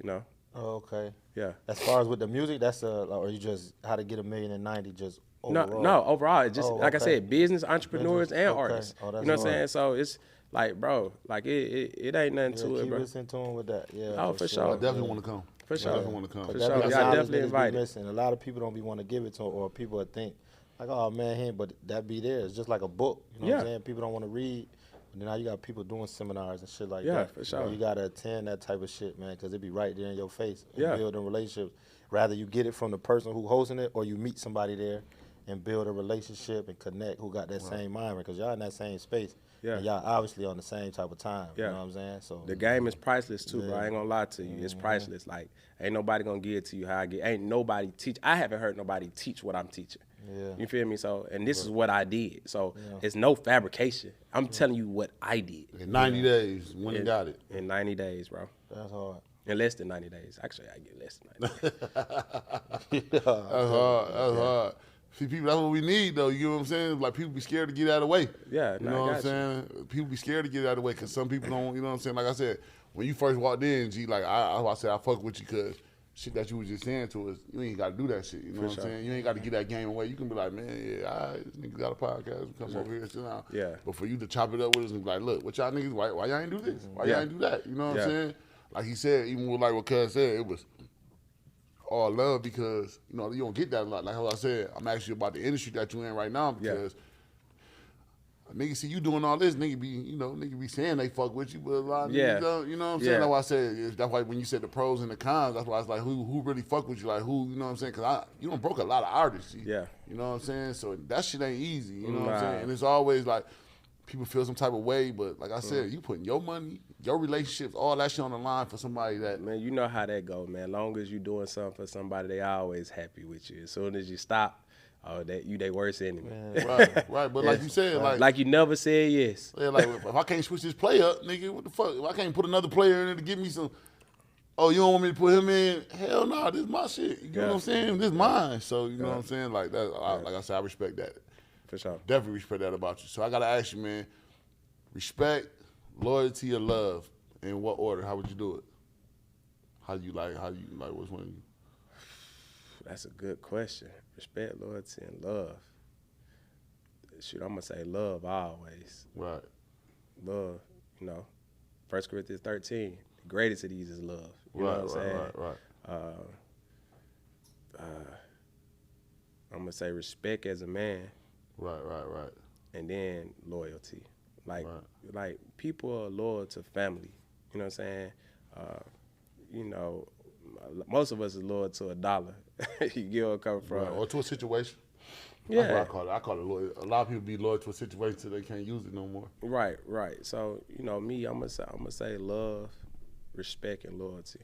you know. Oh, okay. Yeah. As far as with the music, that's or you just how to get $1 million in 90 just overall? No, overall. It's just, like I said, business, entrepreneurs, and artists. Oh, that's you know what I'm saying? So it's like, bro, like it ain't nothing to it, bro. Keep us in tune with that. Yeah. Oh, for sure. I definitely want to come. For sure. I definitely want to come. For sure. Yeah, definitely invited. A lot of people don't be want to give it to them, or people would think, like, oh, man, but that be there. It's just like a book. You know what I'm saying? People don't want to read. But now you got people doing seminars and shit like that. Yeah, for sure. You got to attend that type of shit, man, because it be right there in your face. And building relationships. Rather you get it from the person who hosting it, or you meet somebody there and build a relationship and connect who got that same mind, because y'all in that same space. Yeah. And y'all obviously on the same type of time. Yeah. You know what I'm saying? So the game is priceless too, bro. I ain't gonna lie to you. It's priceless. Like, ain't nobody gonna give it to you how I get. Ain't nobody teach. I haven't heard nobody teach what I'm teaching. Yeah. You feel me? So, and this is what I did. So it's no fabrication. I'm telling you what I did. In 90 days, when you got it. In 90 days, bro. That's hard. In less than 90 days. Actually, I get less than 90 days. That's hard. That's hard. See, people, that's what we need, though. You know what I'm saying? Like, people be scared to get out of the way. Yeah, you know what I'm saying? People be scared to get out of the way because some people don't, you know what I'm saying? Like I said, when you first walked in, G, like, I said, I fuck with you because shit that you was just saying to us, you ain't got to do that shit. You know what I'm saying? You ain't got to get that game away. You can be like, man, all right, this nigga got a podcast. We come over here and sit down. Yeah. But for you to chop it up with us and be like, look, what y'all niggas, why y'all ain't do this? Why y'all ain't do that? You know what I'm saying? Like he said, even with like what Cuz said, it was all love because, you know, you don't get that a lot. Like how I said, I'm asking you about the industry that you're in right now because Nigga see you doing all this, nigga be saying they fuck with you, but a lot of Yeah. niggas don't, you know what I'm saying? That's why I said, that's why when you said the pros and the cons, that's why it's like, who really fuck with you? Like, who, you know what I'm saying? Because you don't broke a lot of artists. Yeah. You know what I'm saying? So that shit ain't easy, you know what I'm Nah. saying? And it's always like, people feel some type of way, but like I said, you putting your money, your relationships, all that shit on the line for somebody that. Man, you know how that go, man. Long as you doing something for somebody, they always happy with you. As soon as you stop, they worst enemy. Right. But like you said, like you never said yes. Yeah, like if I can't switch this play up, nigga, what the fuck? If I can't put another player in there to give me some, oh, you don't want me to put him in? Hell no, this is my shit. You know what I'm saying? This is mine. So you know what I'm saying? Like that. Like I said, I respect that. For sure. Definitely respect that about you. So I gotta ask you, man, respect, loyalty, or love? In what order? How would you do it? How you like? Which one? That's a good question. Respect, loyalty, and love. Shoot, I'm gonna say love always. Right. Love, 1 Corinthians 13. The greatest of these is love. You know what I'm saying? Right. I'm gonna say respect as a man. Right. And then loyalty. Like people are loyal to family. You know what I'm saying? Most of us is loyal to $1. You get where I'm coming from. Right. Or to a situation. Yeah. That's what I call it. I call it loyal. A lot of people be loyal to a situation till they can't use it no more. Right. So, me, I'm gonna say love, respect, and loyalty.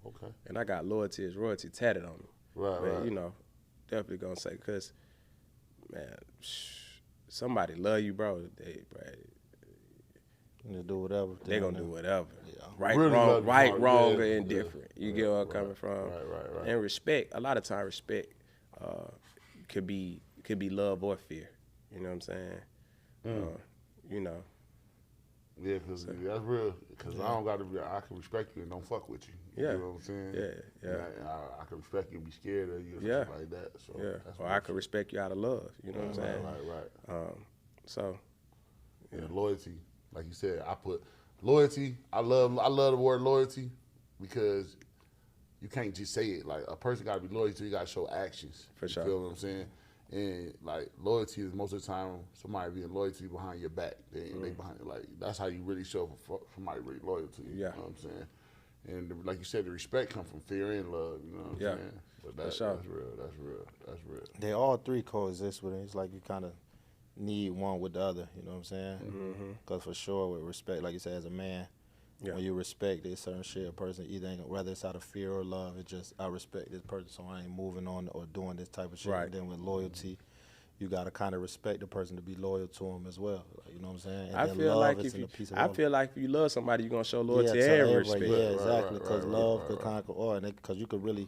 Okay. And I got loyalty as royalty tatted on me. Right. Definitely gonna say, cause man, somebody love you, bro. They do whatever. They gonna do whatever. Yeah. Right, Really wrong, yeah, or indifferent. You get where I'm coming from. Right. And respect. A lot of time, respect could be love or fear. You know what I'm saying? Yeah, because that's real. Because I don't got to be. I can respect you and don't fuck with you. You know what I'm saying? Yeah. And I can respect you and be scared of you or something like that. So that's Or I could respect you out of love. You know what I'm saying? Right. So. And loyalty, like you said, I put loyalty. I love the word loyalty because you can't just say it. Like a person got to be loyal to you. Got to show actions. For sure. You feel what I'm saying? And like loyalty is most of the time somebody being loyal to you behind your back. They behind like that's how you really show for somebody really loyal to you. Yeah. You know what I'm saying? And like you said, the respect comes from fear and love. You know what I'm saying? But that's real. They all three coexist with it. It's like you kind of need one with the other. You know what I'm saying? Because for sure, with respect, like you said, as a man, when you respect this certain shit, a person either ain't, whether it's out of fear or love, it's just I respect this person, so I ain't moving on or doing this type of shit. Right. And then with loyalty, you gotta kind of respect the person to be loyal to them as well. Like, you know what I'm saying? And I then feel love like is if in you, a piece of I love. feel like if you love somebody, you're gonna show loyalty to and everybody. respect. Yeah, exactly. Right, Because love could conquer all, and because you could really,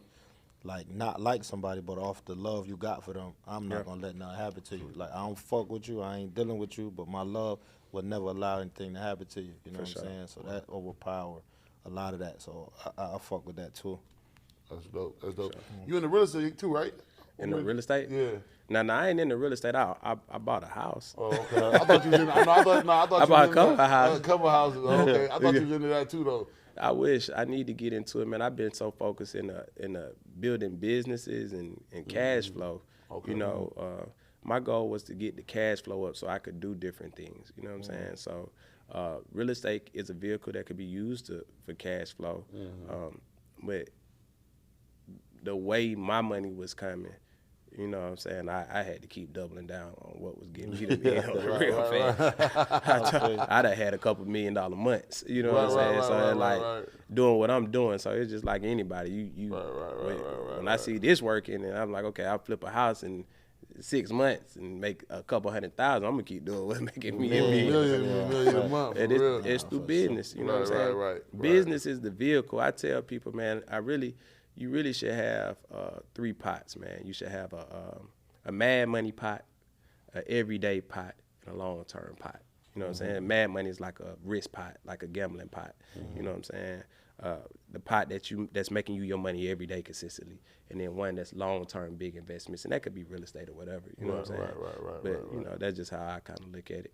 like, not like somebody, but off the love you got for them, I'm not gonna let nothing happen to you. Like, I don't fuck with you, I ain't dealing with you, but my love would never allow anything to happen to you. You know what I'm saying? So that overpower a lot of that. So I fuck with that too. That's dope. You in the real estate too, right? In the real estate? Yeah. Now I ain't in the real estate. I bought a house. Oh, okay. I thought you was in. I thought I you bought was a couple of houses. A couple of houses. Oh, okay. I thought you was into that too, though. I wish. I need to get into it, man. I've been so focused in building businesses and cash flow. Okay. My goal was to get the cash flow up so I could do different things. You know what I'm saying? So real estate is a vehicle that could be used for cash flow. But the way my money was coming, you know what I'm saying, I had to keep doubling down on what was getting me to be real fast. I'd have had a couple $1 million months, you know what I'm saying? So doing what I'm doing, so it's just like anybody. When I see this working, and I'm like, okay, I'll flip a house in 6 months and make a couple $100,000. I'm gonna keep doing what's making me $1 million a month. It's through business, you know what I'm saying? Right. Business is the vehicle. I tell people, man, you really should have 3 pots, man. You should have a mad money pot, an everyday pot, and a long-term pot. You know what I'm saying? Mad money is like a risk pot, like a gambling pot. You know what I'm saying? The pot that's making you your money every day consistently, and then one that's long-term big investments, and that could be real estate or whatever. You know what I'm saying? Right. But that's just how I kind of look at it.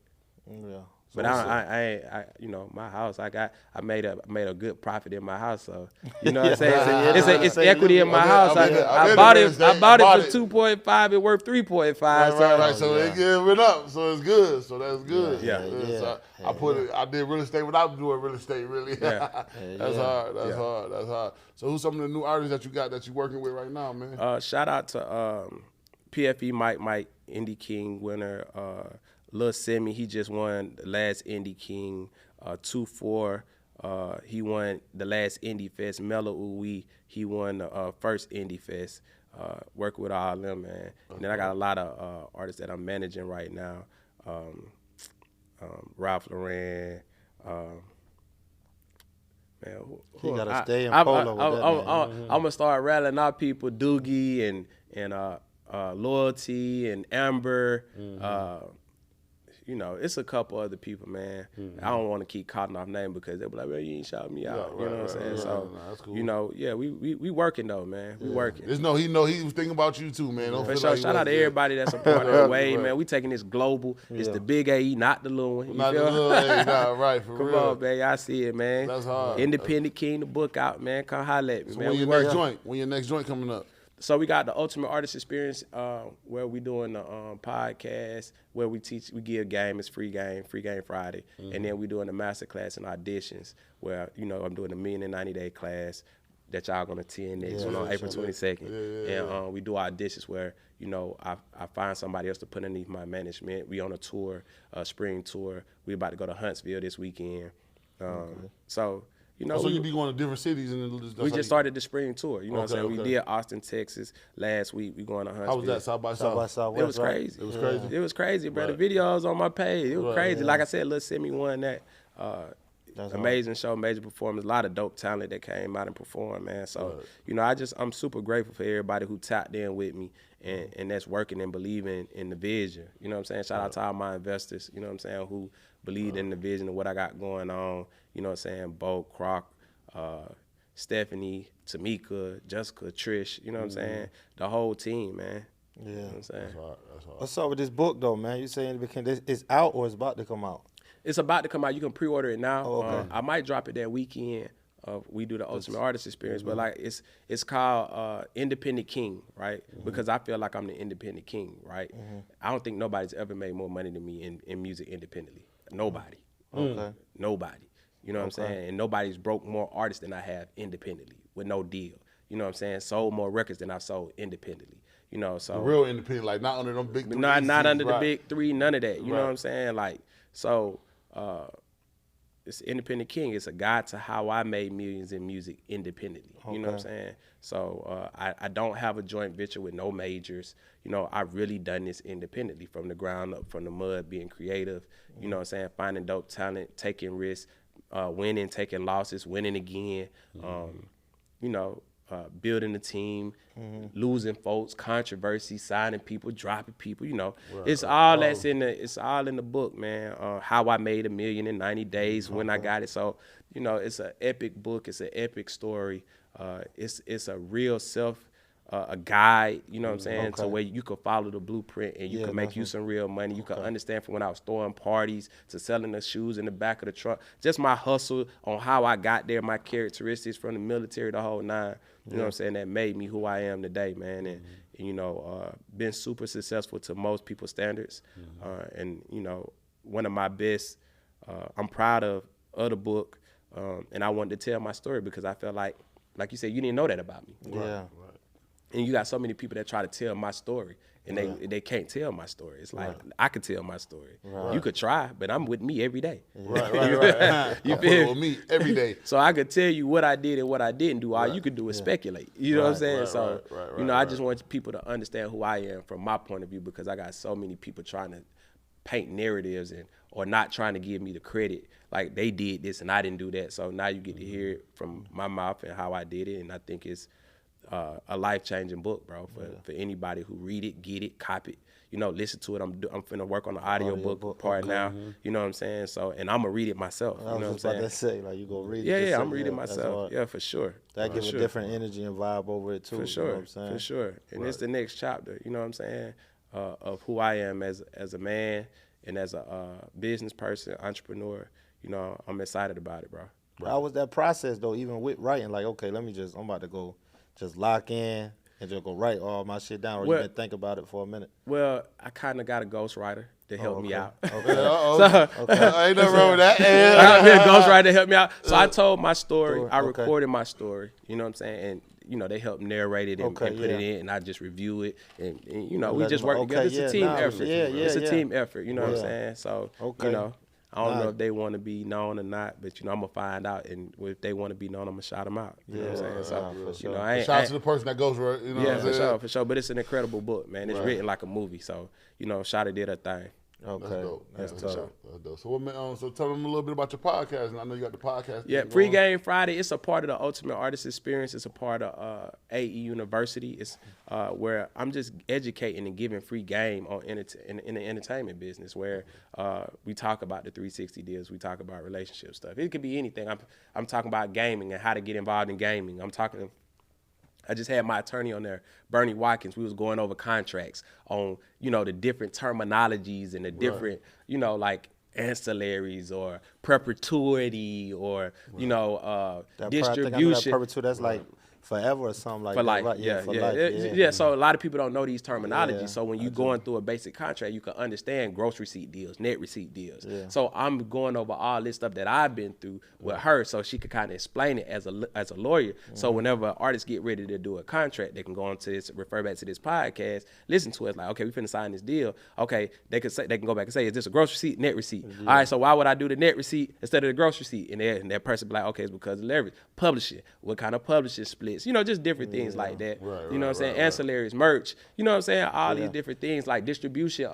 Yeah. But I you know, my house, I made a good profit in my house, so you know what I'm saying. It's equity in my house. I bought it for 2.5. It worth 3.5. Right. So it went up. So it's good. So that's good. Yeah. So I did real estate without doing real estate. Really. Yeah. That's hard. That's hard. So who's some of the new artists that you got that you working with right now, man? Shout out to PFE Mike, Indie King winner. Lil Simi, he just won the last Indie King. 2-4, he won the last Indie Fest. Mellow Uwe, he won the first Indie Fest. Working with all of them, man. Okay. And then I got a lot of artists that I'm managing right now. Ralph Lauren. Man, you gotta stay in polo with that, I'm gonna start rattling out people, Doogie and Loyalty and Amber. You know, it's a couple other people, man. I don't want to keep calling off names because they'll be like, well, you ain't shouting me out. You know what I'm saying? So, that's cool. you know, yeah, we working though, man. We working. He was thinking about you too, man. Don't For feel sure. like Shout out to everybody that's a part of the way, man. We taking this global. It's the big AE, not the little one. Not the little AE, right, for Come real. Come on, man. Y'all see it, man. That's hard. Independent King, the book out, man. Come holler at me, man. When your next joint coming up? So we got the Ultimate Artist Experience, where we doing the podcast, where we give game. It's free game Friday, and then we doing the master class and auditions, where I'm doing the 1,090-day class that y'all gonna attend next on April 22nd, and we do auditions where I find somebody else to put underneath my management. We on a tour, a spring tour. We about to go to Huntsville this weekend, so. So you be going to different cities and we just started the spring tour. You know what I'm saying? We did Austin, Texas last week. We going to Huntsville. How was that? South by South. It was crazy. It was crazy. It was crazy, bro. The videos on my page. It was crazy. Like I said, Lil Simi won that. Amazing show, major performance. A lot of dope talent that came out and performed, man. So I'm super grateful for everybody who tapped in with me and that's working and believing in the vision. You know what I'm saying? Shout out to all my investors. You know what I'm saying? Who believed in the vision of what I got going on. You know what I'm saying? Bo, Croc, Stephanie, Tamika, Jessica, Trish, you know what I'm saying? The whole team, man. Yeah. You know what I'm saying? That's hard. What's up with this book, though, man? You saying it's out or it's about to come out? It's about to come out. You can pre-order it now. Oh, okay. I might drop it that weekend. We do the Ultimate Artist Experience, but like it's called Independent King, right? Because I feel like I'm the independent king, right? I don't think nobody's ever made more money than me in music independently. Nobody. Okay. Nobody. You know what I'm saying? And nobody's broke more artists than I have independently with no deal. You know what I'm saying? Sold more records than I've sold independently. So the real independent, like not under them big three. Not under the big three, none of that. You know what I'm saying? Like, so it's Independent King. It's a guide to how I made millions in music independently. You know what I'm saying? So I don't have a joint venture with no majors. I've really done this independently from the ground up, from the mud, being creative. You know what I'm saying? Finding dope talent, taking risks. Winning, taking losses, winning again, building a team, losing folks, controversy, signing people, dropping people. It's all that's in the book, man. How I made $1 million in 90 days when I got it. So it's an epic book. It's an epic story. It's a real a guide, you know what I'm saying, to where you could follow the blueprint and you can make you some real money. You can understand from when I was throwing parties to selling the shoes in the back of the truck. Just my hustle on how I got there, my characteristics from the military, the whole nine. You know what I'm saying? That made me who I am today, man. And been super successful to most people's standards. And one of my best, I'm proud of the book. And I wanted to tell my story because I felt like you said, you didn't know that about me. Yeah. And you got so many people that try to tell my story, and they can't tell my story. It's like, I could tell my story. Right. You could try, but I'm with me every day. Right. You feel with me every day. So I could tell you what I did and what I didn't do. All you could do is speculate. You know what I'm saying? I just want people to understand who I am from my point of view, because I got so many people trying to paint narratives or not trying to give me the credit. Like, they did this and I didn't do that. So now you get to hear it from my mouth and how I did it, and I think it's a life-changing book, bro, for anybody who read it, get it, copy it, listen to it. I'm finna work on the audio book part now, you know what I'm saying? So, and I'm gonna read it myself, you know what I'm saying? I was just about to say, like, you gonna read it. Yeah, I'm reading myself. Yeah, for sure. That gives a different energy and vibe over it, too. For sure, you know what I'm saying? For sure. And it's the next chapter, you know what I'm saying, of who I am as a man, and as a business person, entrepreneur, you know, I'm excited about it, bro. How was that process though? Even with writing, like, okay, I'm about to go, just lock in and just go write all my shit down, or you been think about it for a minute? Well, I kind of got a ghostwriter to help me out. Okay. Ain't nothing wrong with that. I got me a ghostwriter to help me out. So I told my story. I recorded my story. You know what I'm saying? And you know, they helped narrate it and put it in, and I just review it. And you know, we just work together. It's a team effort. It's a team effort. You know what I'm saying? So you know. I don't know if they want to be known or not, but, you know, I'm going to find out. And if they want to be known, I'm going to shout them out. You know what I'm saying? So, you know, shout out to the person that goes for it. You know what I'm saying? For sure. But it's an incredible book, man. It's written like a movie. So, you know, Shawty did her thing. Okay. That's dope. That's dope. So tell them a little bit about your podcast. And I know you got the podcast. Yeah, Free Game Friday. It's a part of the Ultimate Artist Experience. It's a part of AE University. It's where I'm just educating and giving free game on in the entertainment business, where we talk about the 360 deals. We talk about relationship stuff. It could be anything. I'm talking about gaming and how to get involved in gaming. I just had my attorney on there, Bernie Watkins. We was going over contracts on, you know, the different terminologies and the different, you know, like ancillaries or perpetuity or, you know, distribution. Perpetuity, that's like forever or something like for that. life, Right? yeah, For yeah. life. Yeah, so a lot of people don't know these terminologies. Yeah, so when you're going through a basic contract, you can understand gross receipt deals, net receipt deals. Yeah. So I'm going over all this stuff that I've been through with her, so she could kind of explain it as a lawyer. So whenever artists get ready to do a contract, they can go into this, refer back to this podcast, listen to it. It's like, okay, we finna sign this deal. Okay, they can go back and say, is this a gross receipt, net receipt? All right, so why would I do the net receipt instead of the gross receipt? And that person be like, okay, it's because of leverage. Publishing, what kind of publishing splits? You know, just different things like that. You know what I'm saying? Ancillaries, merch. You know what I'm saying? All these different things like distribution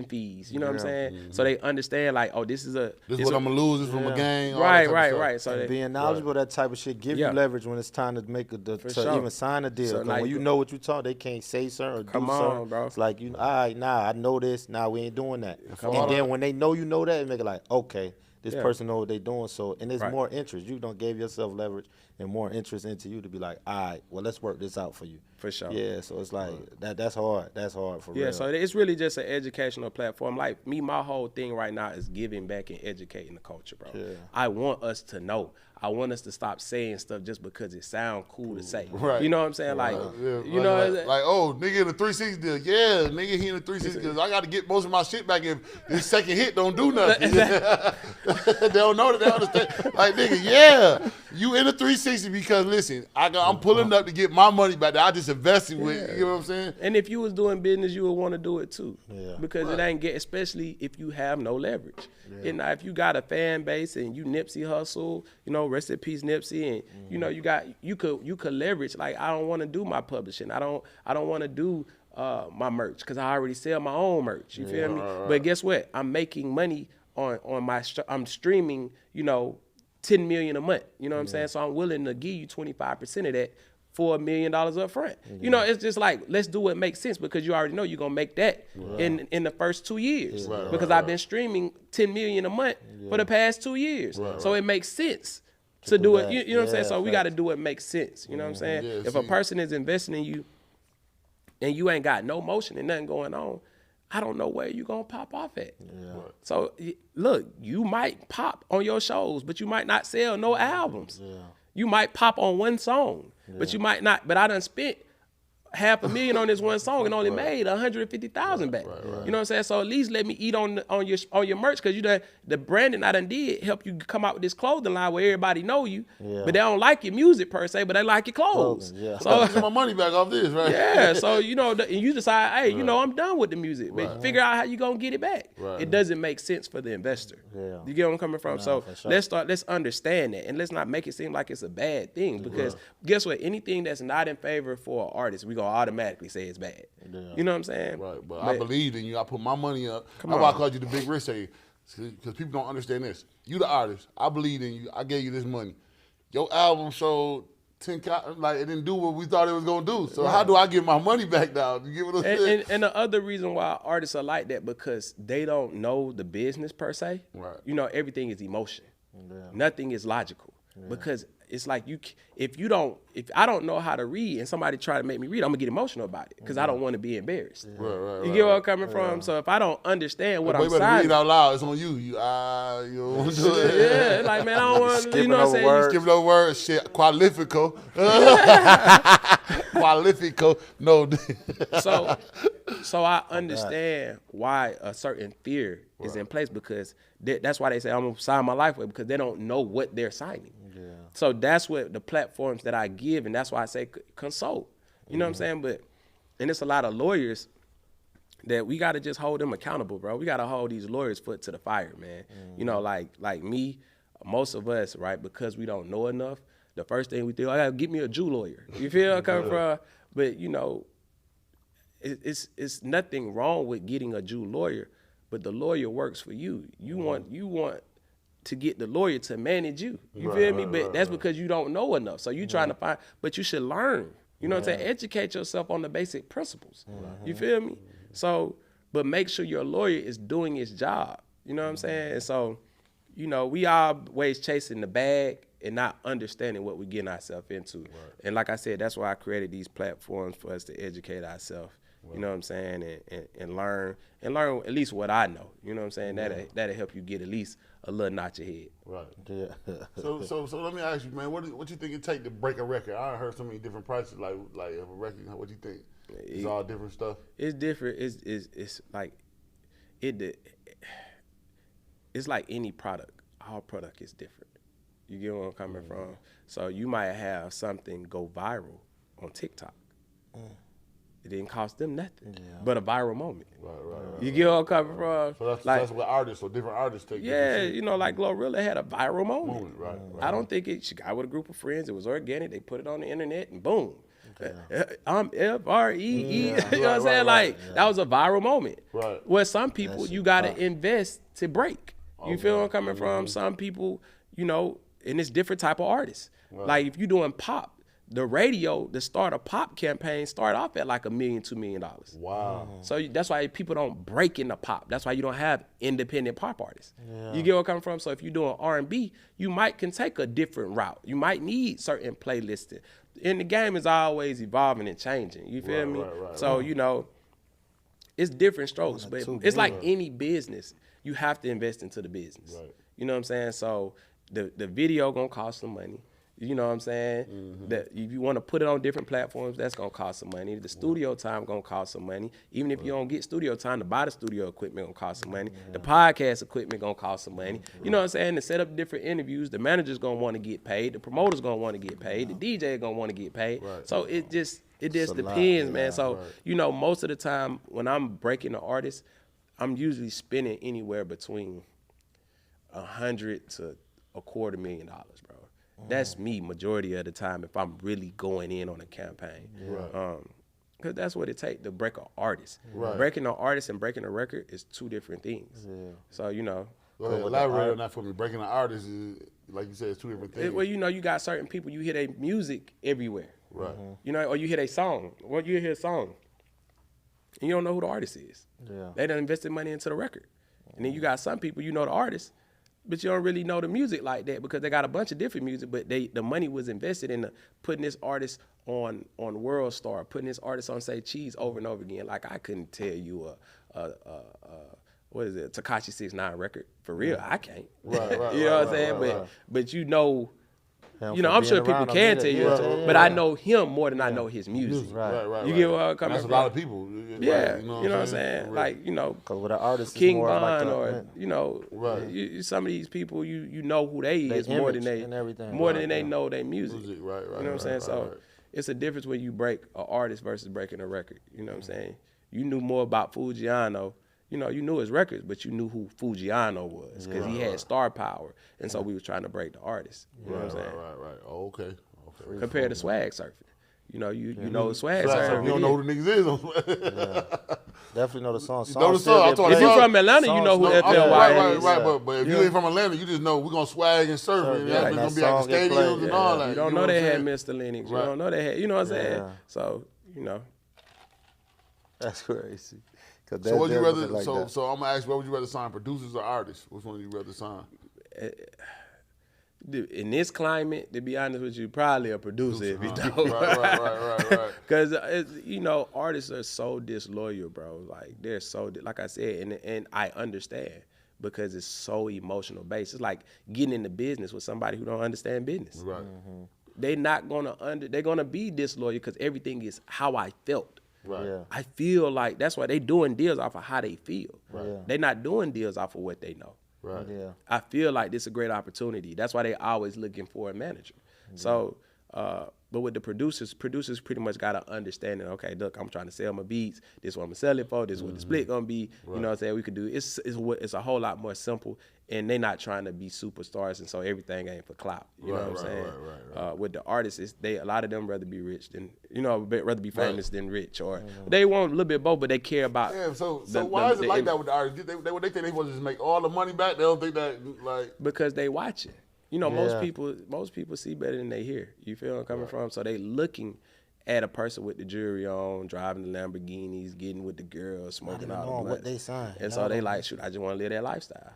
fees. You know what I'm saying? So they understand like, oh, this is what I'm gonna lose. This from a game. Right. So being knowledgeable of that type of shit give you leverage when it's time to make even sign a deal. So like, when you know what you talk, they can't say certain or do certain. Bro. It's like, all right, I know this. Nah, we ain't doing that. And then when they know you know that, it make it like, okay, this person know what they doing. So, and there's more interest. You don't give yourself leverage and more interest into you to be like, all right, well, let's work this out for you. For sure. Yeah, so it's like, that's hard. That's hard for real. Yeah, so it's really just an educational platform. Like me, my whole thing right now is giving back and educating the culture, bro. Yeah. I want us to know. I want us to stop saying stuff just because it sounds cool to say. Right. You know what I'm saying? Like, you know, like, oh, nigga in the 360 deal. Yeah, nigga, he in the 360 deal. I got to get most of my shit back if this second hit don't do nothing. They don't know that. They understand. Like, nigga, yeah, you in the 360 because, listen, I'm pulling up to get my money back that I just invested with. You know what I'm saying? And if you was doing business, you would want to do it too. Yeah. Because it ain't especially if you have no leverage. Yeah. And if you got a fan base and you Nipsey Hussle, you know, rest in peace Nipsey, and you know, you could leverage. Like, I don't want to do my publishing. I don't want to do my merch because I already sell my own merch. You feel me? But guess what? I'm making money on my I'm streaming, you know, 10 million a month. You know what I'm saying? So I'm willing to give you 25% of that for $1 million up front. You know, it's just like, let's do what makes sense because you already know you're gonna make that in the first 2 years. Because I've been streaming 10 million a month for the past 2 years. So it makes sense to do it. You know what I'm saying? So we gotta do what makes sense. You know what I'm saying? If a person is investing in you and you ain't got no motion and nothing going on, I don't know where you gonna pop off at. So look, you might pop on your shows, but you might not sell no albums. You might pop on one song, but you might not. But I done spent $500,000 on this one song and only made $150,000 back. You know what I'm saying? So at least let me eat on your merch because you done the branding I done did help you come out with this clothing line where everybody know you, but they don't like your music per se, but they like your clothes. So I get my money back off this, right? Yeah. So you know, and you decide, hey, you know, I'm done with the music, but figure out how you gonna get it back. It doesn't make sense for the investor. You get where I'm coming from? So let's understand that, and let's not make it seem like it's a bad thing because guess what? Anything that's not in favor for an artist, we gonna automatically say it's bad. You know what I'm saying? Right. But I believed in you. I put my money up. That's why I called you the big risk taker. Because people don't understand this. You the artist. I believed in you. I gave you this money. Your album showed 10 like it didn't do what we thought it was gonna do. So how do I get my money back now? You get what I'm saying? And the other reason why artists are like that because they don't know the business per se. You know, everything is emotion. Nothing is logical. because it's like if I don't know how to read and somebody try to make me read, I'm gonna get emotional about it because I don't want to be embarrassed. You get where I'm coming from? So if I don't understand what I'm signing, read out loud. It's on you. You don't want to do it. Yeah, like man, I don't want to. You know what I'm saying? words. Skipping over words. Shit, qualifico. Qualifico. No. So I understand why a certain fear is in place because that's why they say I'm gonna sign my life away because they don't know what they're signing. Yeah. So that's what the platforms that I give, and that's why I say consult. You know what I'm saying? And it's a lot of lawyers that we got to just hold them accountable, bro. We got to hold these lawyers' foot to the fire, man. You know, like me, most of us, right, because we don't know enough, the first thing we do, I got to get me a Jew lawyer. You feel where I'm coming from? But, you know, it's nothing wrong with getting a Jew lawyer, but the lawyer works for you. You want to get the lawyer to manage you. You feel me? But that's because you don't know enough. So you trying to find, but you should learn. You know what I'm saying? Educate yourself on the basic principles. You feel me? So, but make sure your lawyer is doing his job. You know what I'm saying? And so, you know, we always chasing the bag and not understanding what we're getting ourselves into. And like I said, that's why I created these platforms for us to educate ourselves. You know what I'm saying? And learn at least what I know. You know what I'm saying? That'll help you get at least a little notch ahead. Right. Yeah. So let me ask you, man, what you think it take to break a record? I heard so many different prices, like of a record. What do you think? It's all different stuff. It's different. It's like it's like any product. All product is different. You get where I'm coming from? So you might have something go viral on TikTok. It didn't cost them nothing, but a viral moment. Right. You get where I'm coming from? So that's what artists or different artists take. Yeah, you know, like Glorilla had a viral moment. Right. I don't think she got with a group of friends. It was organic. They put it on the internet and boom. I'm FREE. You know what I'm saying? That was a viral moment. Right. Where some people you gotta invest to break. You feel where I'm coming from? Some people, you know, and it's different type of artists. Like if you're doing pop, the radio, the start of pop campaign start off at like $1 million, $2 million. Wow. So that's why people don't break into pop. That's why you don't have independent pop artists. Yeah. You get where I'm coming from? So if you're doing R&B, you can take a different route. You might need certain playlisting. And the game is always evolving and changing. You feel me? So, you know, it's different strokes, but it's like any business. You have to invest into the business. Right. You know what I'm saying? So the video gonna cost some money. You know what I'm saying? That if you want to put it on different platforms, that's gonna cost some money. The studio time gonna cost some money. Even if you don't get studio time, to buy the studio equipment gonna cost some money. The podcast equipment gonna cost some money. You know what I'm saying? To set up different interviews, the manager's gonna want to get paid. The promoter's gonna want to get paid. The DJ gonna want to get paid. Right. So it just depends, man. So you know, most of the time when I'm breaking an artist, I'm usually spending anywhere between $100,000 to $250,000, bro. That's me majority of the time if I'm really going in on a campaign. Because that's what it takes to break an artist. Right. Breaking an artist and breaking a record is two different things. Yeah. So, you know. Well, elaborate on that for me. Breaking an artist is, like you said, it's two different things. Well, you know, you got certain people, you hear their music everywhere. Right. You know, or you hear their song. Well, you hear a song. And you don't know who the artist is. Yeah. They done invested money into the record. And then you got some people, you know the artist, but you don't really know the music like that because they got a bunch of different music, but the money was invested in putting this artist on World Star, putting this artist on Say Cheese over and over again. Like I couldn't tell you what is it, Tekashi 6ix9ine record for real. I can't. Right. You know what I'm saying? But you know. You know, I'm sure people can tell you, but I know him more than I know his music. Right. You get where I'm coming from? That's a lot of people. Yeah, you know what I'm saying? Like, you know, because with an artist, King Von or, you know, some of these people, you know who they is more than they know their music. Right. You know what I'm saying? So it's a difference when you break an artist versus breaking a record. You know what I'm saying? You knew more about Fujiano. You know, you knew his records, but you knew who Fujiano was because he had star power. And so we was trying to break the artist. You know what I'm saying? Right. Oh, okay. Compared to swag surfing. You know, you know swag surfing. You don't know who the niggas is. Definitely know the song. You know the song. If you're from Atlanta, you know who FLY is. Right. But if you ain't from Atlanta, you just know we're going to swag and surf. And we're going to be at the stadiums and all that. You don't know they had Mr. Lennox. You don't know they had, you know what I'm saying? So, you know. That's crazy. So would you rather? Like so I'm gonna ask, what would you rather sign, producers or artists? Which one would you rather sign? in this climate, to be honest with you, probably a producer if you don't. Right. Because artists are so disloyal, bro. Like they're so, like I said, and I understand because it's so emotional based. It's like getting into business with somebody who don't understand business. Right. They're not gonna they're gonna be disloyal because everything is how I felt. Right. Yeah. I feel like that's why they doing deals off of how they feel. Right. Yeah. They're not doing deals off of what they know. Right. Yeah. I feel like this is a great opportunity. That's why they always looking for a manager. So, but with the producers pretty much got to understand that, okay, look, I'm trying to sell my beats. This is what I'm going to sell it for. This is what the split going to be. You know what I'm saying? We could do, it's a whole lot more simple, and they not trying to be superstars, and so everything ain't for clout. You know what I'm saying? Right. With the artists, a lot of them rather be rich than, rather be famous than rich, or they want a little bit of both, but they care about. Yeah, so why is it like that with the artists? They think they want to just make all the money back. They don't think that like because they watching. Most people see better than they hear. You feel where I'm coming from? So they looking at a person with the jewelry on, driving the Lamborghinis, getting with the girls, smoking all the blunt. What they sign. And so they like, shoot, I just want to live that lifestyle.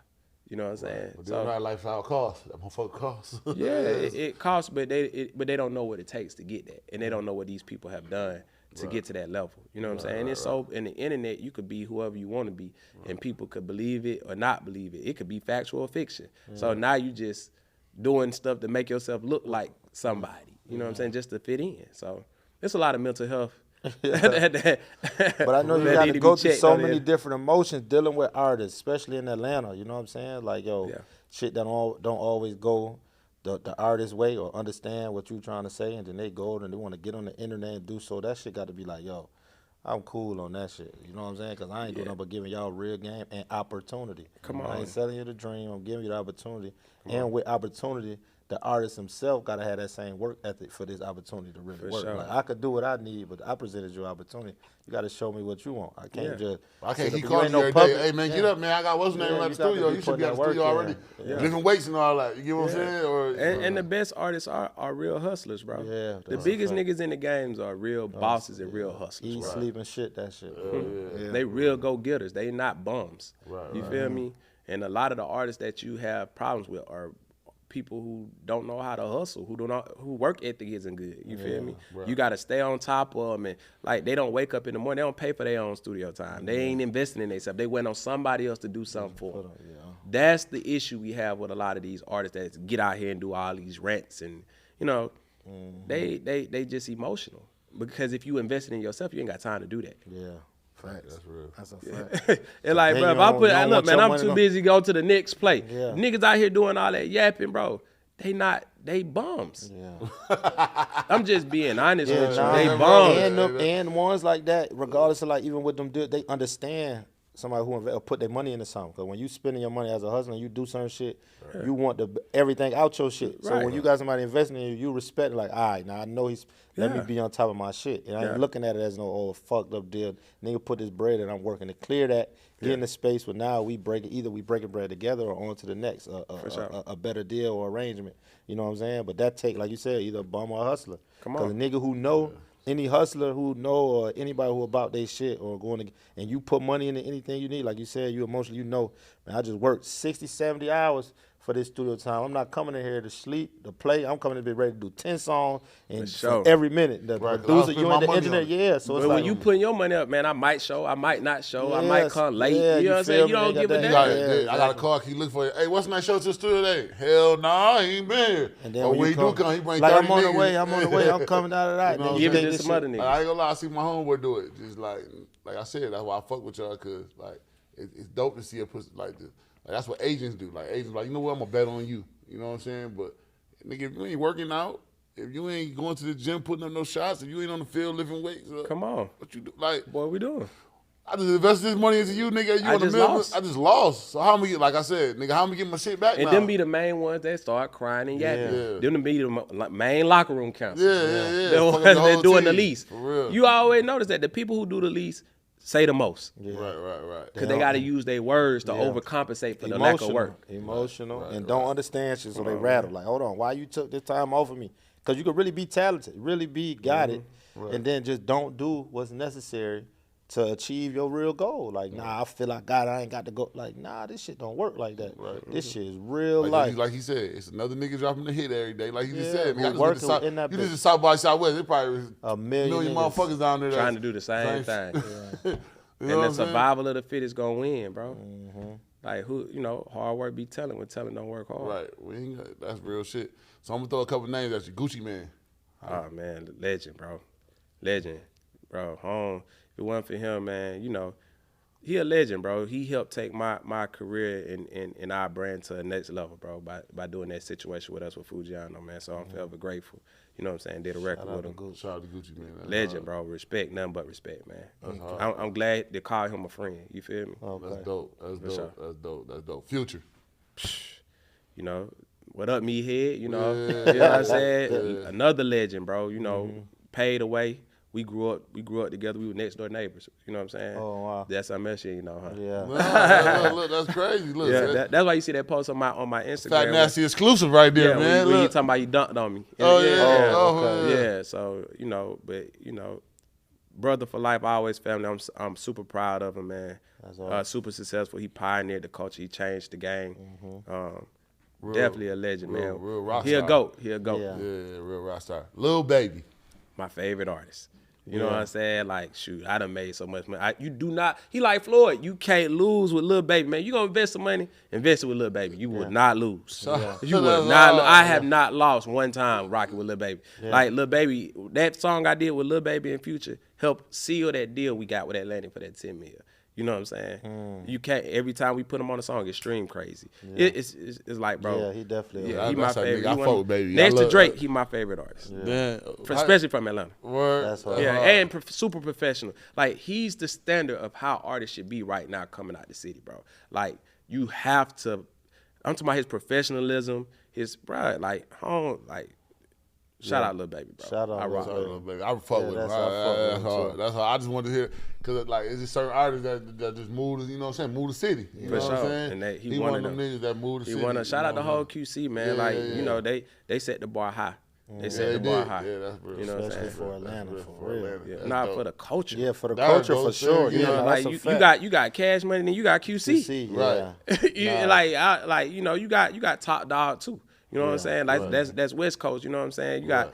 You know what I'm saying? But so that lifestyle costs. That motherfucker costs. Yeah, it costs, but they don't know what it takes to get that, and they don't know what these people have done to get to that level. You know what I'm saying? And it's so in the internet, you could be whoever you want to be, and people could believe it or not believe it. It could be factual or fiction. So now you just doing stuff to make yourself look like somebody. You know what I'm saying? Just to fit in. So it's a lot of mental health. But I know you got to go through so many different emotions dealing with artists, especially in Atlanta. You know what I'm saying? Like, shit that don't always go the artist's way or understand what you trying to say, and then they go and they want to get on the internet and do so. That shit got to be like, I'm cool on that shit. You know what I'm saying? Because I ain't doing nothing but giving y'all real game and opportunity. Come on. I ain't selling you the dream. I'm giving you the opportunity. And with opportunity, the artist himself got to have that same work ethic for this opportunity to really work. Sure. Like, I could do what I need, but I presented you an opportunity. You got to show me what you want. I can't just. I can't keep you calling ain't you every puppet. day. Hey, man, get up, man. I got what's name at the studio. You should be at the studio already. Lifting weights and all that. You get what I'm saying? And the best artists are real hustlers, bro. Yeah, the biggest niggas in the games are real bosses and real hustlers. Eat, sleep, and shit, that shit. They real go-getters. They not bums. Right, You feel me? And a lot of the artists that you have problems with are people who don't know how to hustle, who work ethic isn't good. You feel me? Right. You got to stay on top of them, and like they don't wake up in the morning. They don't pay for their own studio time. They ain't investing in themselves. They went on somebody else to do something for them. That's the issue we have with a lot of these artists that get out here and do all these rants, and they just emotional. Because if you invested in yourself, you ain't got time to do that. Yeah. Facts. That's real. That's a fact. It's like, bro, if I look, man, I'm too busy to go to the next play. Yeah. Niggas out here doing all that yapping, bro. They bums. Yeah. I'm just being honest with you. They bums. And ones like that, regardless of like even with them, they understand somebody who put their money into something. Because when you spending your money as a hustler, you do certain shit, you want everything out your shit. So when you got somebody investing in you, you respect it. Like, all right, now I know he's let me be on top of my shit. And I ain't looking at it as no fucked up deal. Nigga put this bread and I'm working to clear that, get in the space where now we breaking bread together or on to the next, a better deal or arrangement. You know what I'm saying? But that take, like you said, either a bum or a hustler. Come on. Because a nigga who know, any hustler who know or anybody who about their shit or going to, and you put money into anything you need, like you said, you emotionally, man, I just worked 60, 70 hours for this studio time. I'm not coming in here to sleep, to play. I'm coming to be ready to do 10 songs and every minute. The producer, you ain't the engineer, so it's but like, when you putting your money up, man, I might show, I might not show, I might come late. You know what I'm saying? You don't give a damn. I got a call, keep looking for you. Hey, what's my show to the studio today? Hell nah, he ain't been here. And then when he do come, he bring like 30 I'm on the niggas. way, I'm coming out of that. know, Give it to some other niggas. I ain't gonna lie, I see my homeboy do it. Just like I said, that's why I fuck with y'all, cause like it's dope to see a pussy like this. Like that's what agents do. Like agents like, you know what, I'm gonna bet on you. You know what I'm saying? But nigga, if you ain't working out, if you ain't going to the gym putting up no shots, if you ain't on the field lifting weights, Come on. what you do? Like, What we doing? I just invested this money into you, nigga. You I on the just middle? lost. I just lost. So how am I get? Like I said, nigga, how am I get my shit back And now? them be the main ones that start crying and yapping. Yeah. Them be the main locker room counselors. Yeah. The ones Fucking that whole doing the team. least. For real. You always notice that the people who do the least say the most. Yeah. Right. Because they got to use their words to overcompensate for the lack of work. Emotional, and don't understand shit, so they rattle. Like, hold on, why you took this time off of me? Because you could really be talented, really be got it, and then just don't do what's necessary to achieve your real goal. Like, nah, I feel I got it. I ain't got to go. Like, nah, this shit don't work like that. Right. This shit is real like, life. Like he said, it's another nigga dropping the hit every day. Like he just Yeah, said, man, who working in that you bitch. just South by Southwest. It probably was A million niggas motherfuckers down there trying to do the same thing. You And know the what I'm saying? survival of the fittest gonna win, bro. Like who, hard work be telling when telling don't work hard. Right. We ain't got, that's real shit. So I'm gonna throw a couple names at you. Gucci Man. Oh man, legend, bro. Legend, bro. Home. If it wasn't for him, man, he a legend, bro. He helped take my career and our brand to the next level, bro, by doing that situation with us with Fujiano, man. So I'm forever grateful. You know what I'm saying? Did a record with him. Shout out to Gucci Man. That's Legend, bro. Respect, nothing but respect, man. I'm glad they call him a friend. You feel me? That's dope. That's dope. sure. That's dope. That's dope. Future. What up, me head? You know what I'm saying? Another legend, bro. Paid away. We grew up together. We were next door neighbors. You know what I'm saying? Oh, wow. That's our mess, huh? Yeah. Look, that's crazy. Look, Yeah, that's why you see that post on my Instagram. Fat Nasty exclusive right there, yeah, man. when you Look. talking about you dunked on me. Oh, yeah. yeah. Oh, yeah. Yeah, so brother for life, always family. I'm super proud of him, man. Super successful. He pioneered the culture. He changed the game. Definitely a legend, man. Real rock He a star. goat. He a goat. Yeah. Yeah, real rock star. Lil Baby. My favorite artist. You know what I'm saying? Like, shoot, I done made so much money. He like Floyd. You can't lose with Lil Baby, man. You gonna invest some money, invest it with Lil Baby. You would not lose. You would not. I have not lost one time rocking with Lil Baby. Like Lil Baby, that song I did with Lil Baby and Future helped seal that deal we got with Atlantic for that 10 mil. You know what I'm saying? You can't. Every time we put him on a song, it's stream crazy. It's like, bro. Yeah, he definitely. Yeah, he my That's how favorite. nigga, I fuck with Baby. Next I to love- Drake, he my favorite artist. Man, Especially from Atlanta. Word. That's hard. Yeah, and super professional. Like, he's the standard of how artists should be right now coming out the city, bro. Like, you have to. I'm talking about his professionalism, shout out Lil Baby, bro. Shout out I rock Lil with Baby. him. Baby. I fuck with him. that's how I fuck with That's him, hard. too. That's hard. I just wanted to hear, because like, it's just certain artists that just move, you know what I'm saying, move the city. You know what I'm sure. saying? And that- he he one one of of them niggas that move the city. Shout out you the know whole what I'm QC, man. Yeah, like, yeah, they set the bar high. They saying? set the they bar did. high. Yeah, that's real. You know what I'm Especially saying? for Atlanta, for real. Yeah. That's Nah, dope. for the culture. Yeah, for the That culture, goes for sure. there, You know, Yeah, like that's a fact. you got Cash Money, then you got QC. QC, Right. yeah. You got Top Dog too. You know what I'm saying? Like that's West Coast. You know what I'm saying? You got,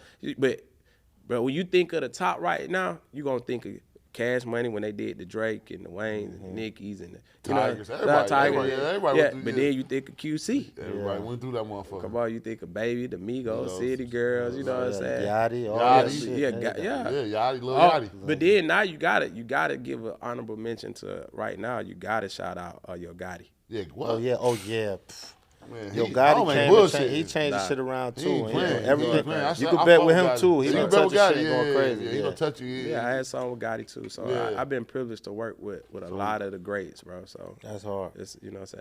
but when you think of the top right now, you gonna think of Cash Money when they did the Drake and the Waynes and the Nickies and the Tigers. Tigers. Everybody Yeah, went through but this. then you think of QC. Everybody went through that motherfucker. Come on, you think of Baby, the Migos, City Girls. You know what I'm saying? Yachty, all Yachty. that shit. Yeah, nigga. yeah. Yachty, Lil Yachty. But then now you gotta give an honorable mention to right now. You gotta shout out Yo Gotti. Yeah, what? Oh yeah. Pff. Man, Yo, I Gotti don't make came and bullshit. changed, he changed the shit around He too. ain't and playing. everything. He ain't playing. You I can fuck bet with with him Gotti. too. He You gonna can bet touch with your Gotti. shit Yeah, going yeah, crazy. yeah. He gonna touch you. Yeah, I had song with Gotti too. So Yeah. I've been privileged to work with a lot of the greats, bro. So That's hard. it's, you know what I'm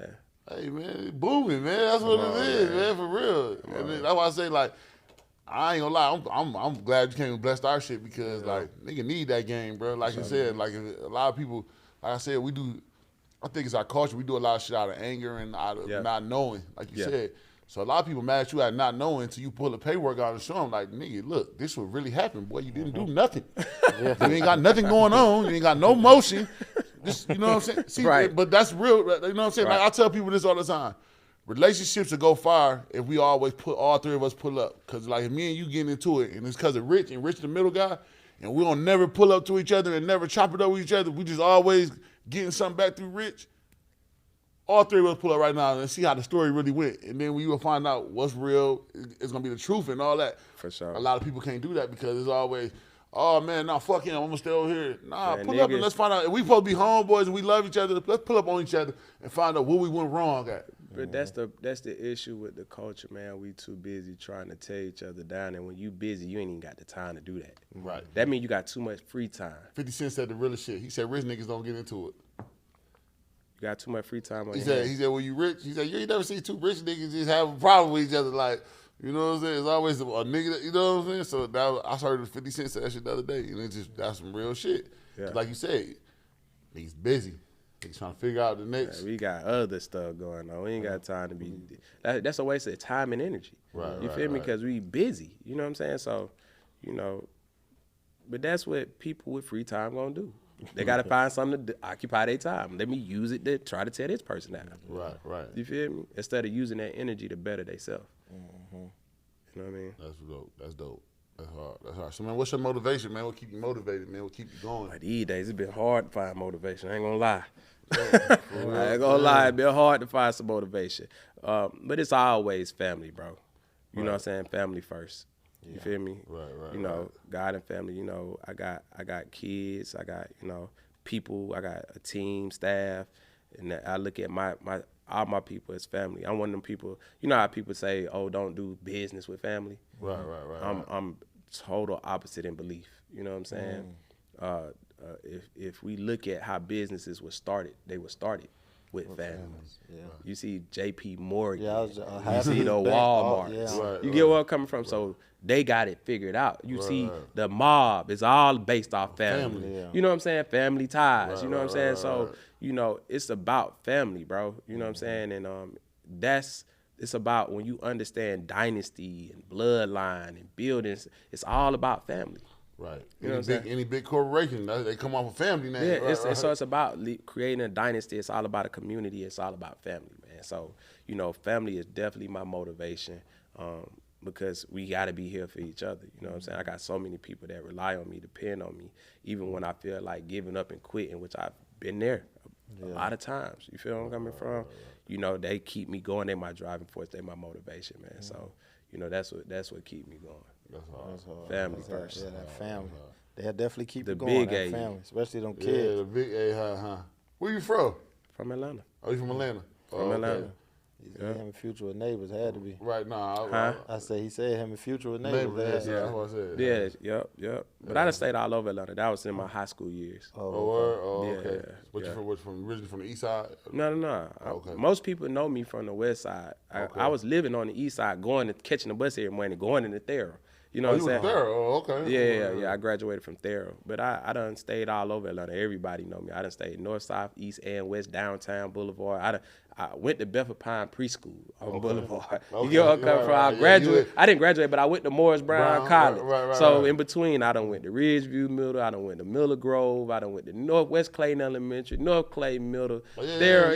saying? Hey man, it booming, man. That's what it is, man. For real. And then that's why I say, like, I ain't gonna lie. I'm glad you came and blessed our shit, because like nigga need that game, bro. Like you said, like a lot of people, like I said, we do. I think it's our culture. We do a lot of shit out of anger and out of not knowing, like you said. So a lot of people mad at you at not knowing until you pull the paperwork out and show them, like, nigga, look, this what really happened, boy. You didn't do nothing. You ain't got nothing going on. You ain't got no motion. This, you know what I'm saying? See, Right. But that's real. You know what I'm saying? Right. Like I tell people this all the time. Relationships will go far if we always all three of us pull up. Because like if me and you getting into it, and it's because of Rich, and Rich the middle guy, and we don't never pull up to each other and never chop it up with each other. We just always getting something back through Rich. All three of us pull up right now and see how the story really went. And then we will find out what's real. It's going to be the truth and all that. For sure. A lot of people can't do that because it's always, oh, man, nah, fuck him. I'm going to stay over here. Nah, Man, pull up and niggas- let's find out. If we supposed to be homeboys and we love each other, let's pull up on each other and find out what we went wrong at. But that's the issue with the culture, man. We too busy trying to tear each other down, and when you busy, you ain't even got the time to do that. Right. That means you got too much free time. 50 Cent said the realest shit. He said rich niggas don't get into it. You got too much free time on He your said, hands. when you rich, he said, you ain't never seen two rich niggas just have a problem with each other. Like, you know what I'm saying? It's always a nigga, that, you know what I'm saying? So that, I heard 50 Cent say that shit the other day, and it's just, that's some real shit. Yeah. Like you said, he's busy. He's trying to figure out the next. We got other stuff going on. We ain't got time to be. That's a waste of time and energy. Right, You right, feel me? right. Because we busy. You know what I'm saying? So, but that's what people with free time gonna do. They got to find something to occupy their time. Let me use it to try to tear this person out. Right. You feel me? Instead of using that energy to better themselves. You know what I mean? That's dope. That's hard. So, man, what's your motivation, man? What keep you motivated, man? What keep you going? Like these days, it's been hard to find motivation. I ain't gonna lie. I ain't gonna lie. It's been hard to find some motivation. But it's always family, bro. You know what I'm saying? Family first. You feel me? Right. You know, God and family. You know, I got kids. I got, you know, people. I got a team, staff, and I look at all my people as family. I'm one of them people. You know how people say, "Oh, don't do business with family." Right. I'm total opposite in belief. You know what I'm saying? If we look at how businesses were started, they were started with families. Yeah. You see J.P. Morgan. Yeah, you see the Walmarts. You get where I'm coming from? So they got it figured out. You see the mob is all based off family. Yeah. You know what I'm saying? Family ties. You know what I'm saying? So, you know, it's about family, bro. You know what I'm saying? And it's about when you understand dynasty and bloodline and buildings, it's all about family. Right. You know what I'm saying? Any big corporation, they come off a family name. Yeah, Right. so it's about creating a dynasty. It's all about a community. It's all about family, man. So, you know, family is definitely my motivation because we got to be here for each other. You know what I'm saying? I got so many people that rely on me, depend on me, even when I feel like giving up and quitting, which I've been there a lot of times. You feel where I'm coming from? You know, they keep me going. They're my driving force. They're my motivation, man. So, you know, that's what keep me going. That's hard. Family first. Yeah, that family. They'll definitely keep The you going. big That A. family, especially them Yeah, kids. the big A, Where you from? From Atlanta. Oh, you from Atlanta? From Atlanta. Okay. He said him and Future with neighbors had to be. Right now. Huh? I said he said him and Future with Neighbor, neighbors. yeah, that's what I said. Yeah, yep. But I done stayed all over Atlanta. That was in my high school years. Oh, word? Oh, Yeah, okay. What you from? Originally from the east side? No. Okay. Most people know me from the west side. I was living on the east side, catching the bus every morning, going into Thera. You know Oh, what you I'm saying? was there? Oh, okay. Yeah. I graduated from Thera. But I done stayed all over Atlanta. Everybody know me. I done stayed north, south, east, and west, downtown, Boulevard. I went to Bedford Pine Preschool on Boulevard. Okay. You get where I'm coming from? I graduated. I didn't graduate, but I went to Morris Brown College. Right, so in between, I done went to Ridgeview Middle. I done went to Miller Grove. I done went to Northwest Clayton Elementary, North Clay Middle. Thera.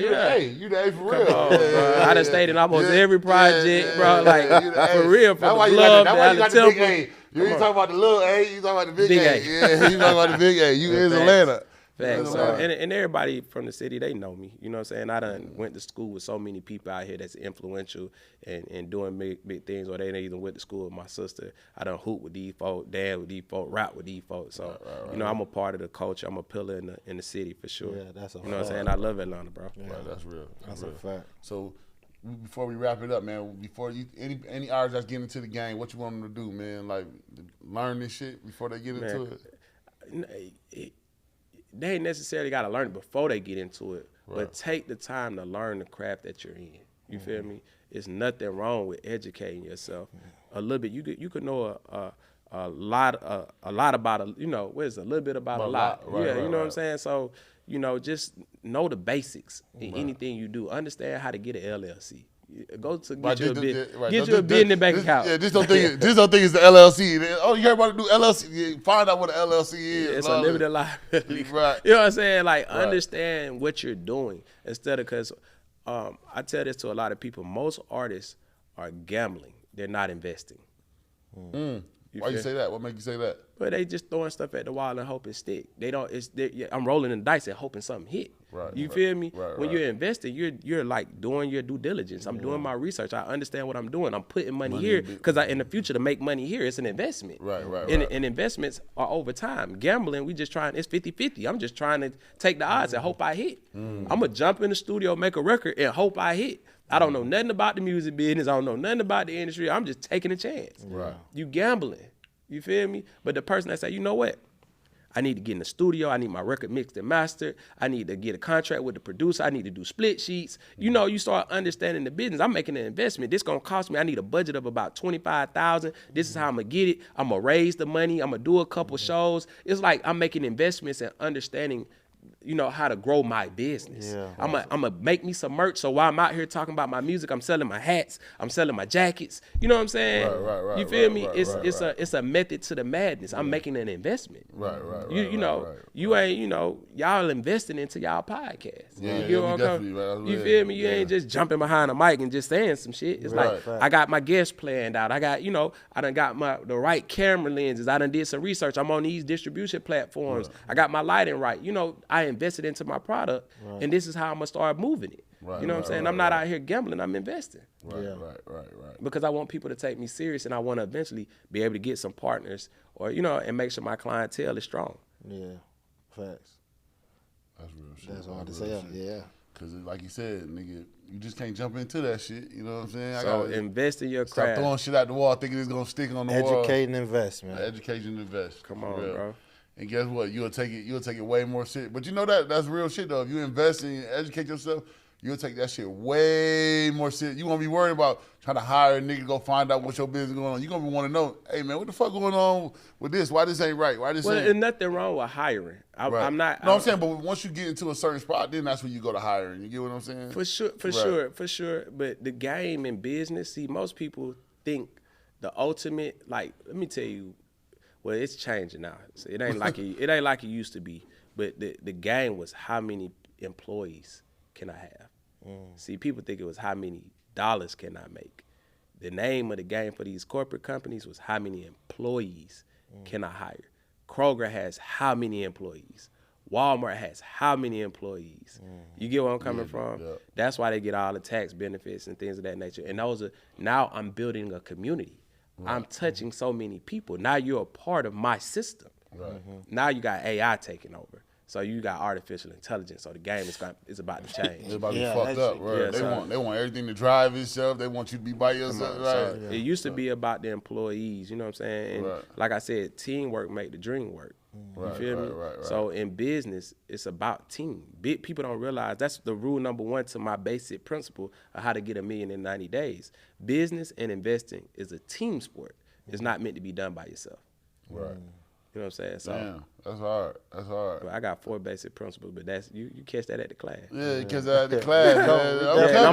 You the A for real. Come on, bro. I done stayed in almost every project, bro. Like, you the for A. real, from That's the why Glove that's why you got to the big Temple. A. You ain't talking about the little A, you talking about the big Big A. A. Yeah, you talking about the big A. You is Atlanta. Facts. So, and everybody from the city, they know me. You know what I'm saying? I done went to school with so many people out here that's influential and doing big things, or they ain't even went to school with my sister. I done hoop with these folks, dance with these folks, rap with these folks. So, you know, I'm a part of the culture. I'm a pillar in the city for sure. Yeah, that's a You know what I'm saying? I love Atlanta, bro. Right, that's real. That's a fact. So, before we wrap it up, man, before you any artists that's getting into the game, what you want them to do, man? Like, learn this shit before they get into it? They ain't necessarily got to learn it before they get into it, but take the time to learn the craft that you're in. You feel me? There's nothing wrong with educating yourself a little bit. You could know a lot about you know, what is it? A little bit about a lot. You know what I'm saying? So, you know, just know the basics in anything you do. Understand how to get an LLC. Go to get you a business bank account. Yeah, just don't think it's the LLC. Oh, you heard about the new LLC? Find out what the LLC is. It's a limited liability. Right. You know what I'm saying? Like, understand what you're doing instead of, because I tell this to a lot of people. Most artists are gambling. They're not investing. Why you say that? What make you say that? But they just throwing stuff at the wall and hoping stick. They don't. I'm rolling the dice and hoping something hit. You feel me? When you're investing, you're like doing your due diligence. I'm doing my research. I understand what I'm doing. I'm putting money here because in the future to make money here, it's an investment. And investments are over time. Gambling, we just trying. It's 50-50. I'm just trying to take the odds and hope I hit. I'm gonna jump in the studio, make a record, and hope I hit. I don't know nothing about the music business. I don't know nothing about the industry. I'm just taking a chance. You gambling. You feel me? But the person that say, you know what? I need to get in the studio. I need my record mixed and mastered. I need to get a contract with the producer. I need to do split sheets. You know, you start understanding the business. I'm making an investment. This gonna cost me. I need a budget of about $25,000. This is how I'm gonna get it. I'm gonna raise the money. I'm gonna do a couple shows. It's like I'm making investments and understanding you know, how to grow my business. Yeah. I'm gonna make me some merch. So while I'm out here talking about my music, I'm selling my hats, I'm selling my jackets. You know what I'm saying? Right, you feel right, me? right, It's a method to the madness. I'm making an investment. Right. You know, you ain't, you know, y'all investing into y'all podcast. Yeah, you get what I'm definitely, coming? right. You feel me? You ain't just jumping behind a mic and just saying some shit. It's like I got my guests planned out. I got, you know, I done got the right camera lenses. I done did some research. I'm on these distribution platforms. I got my lighting right. You know, I invested into my product, and this is how I'm gonna start moving it. You know what I'm saying? I'm not out here gambling. I'm investing. Right. Because I want people to take me serious, and I want to eventually be able to get some partners, or you know, and make sure my clientele is strong. Yeah, facts. That's real shit. That's hard to say. Yeah. Cause like you said, nigga, you just can't jump into that shit. You know what I'm saying? So invest in your stop craft. throwing shit out the wall thinking it's gonna stick on the wall. Educate and invest, man. Educate and invest. Come on, bro. And guess what? You'll take it way more shit. But you know that's real shit though. If you invest and educate yourself, you'll take that shit way more shit. You won't be worried about trying to hire a nigga to go find out what your business is going on. You're gonna want to know, hey man, what the fuck going on with this? Why this ain't right? Why this ain't? There's nothing wrong with hiring. I'm not. No, I'm saying, but once you get into a certain spot, then that's when you go to hiring. You get what I'm saying? For sure. But the game in business, see, most people think the ultimate, like, let me tell you, well, it's changing now. So it ain't like it ain't like it used to be. But the game was how many employees can I have? See, people think it was how many dollars can I make. The name of the game for these corporate companies was how many employees can I hire. Kroger has how many employees. Walmart has how many employees. You get where I'm coming from? Yeah. That's why they get all the tax benefits and things of that nature. And now I'm building a community. I'm touching so many people. Now you're a part of my system. Now you got AI taking over. So you got artificial intelligence. So the game is about to change. It's about to be fucked up, right? They want everything to drive itself. They want you to be by yourself. Right? It used to be about the employees, you know what I'm saying? And like I said, teamwork make the dream work. You feel me? Right. So in business, it's about team. People don't realize that's the rule number one to my basic principle of how to get $1 million in 90 days. Business and investing is a team sport. It's not meant to be done by yourself. Right. You know what I'm saying? So damn, that's hard. But I got 4 basic principles, but that's you catch that at the class. Yeah, because at the class, I'm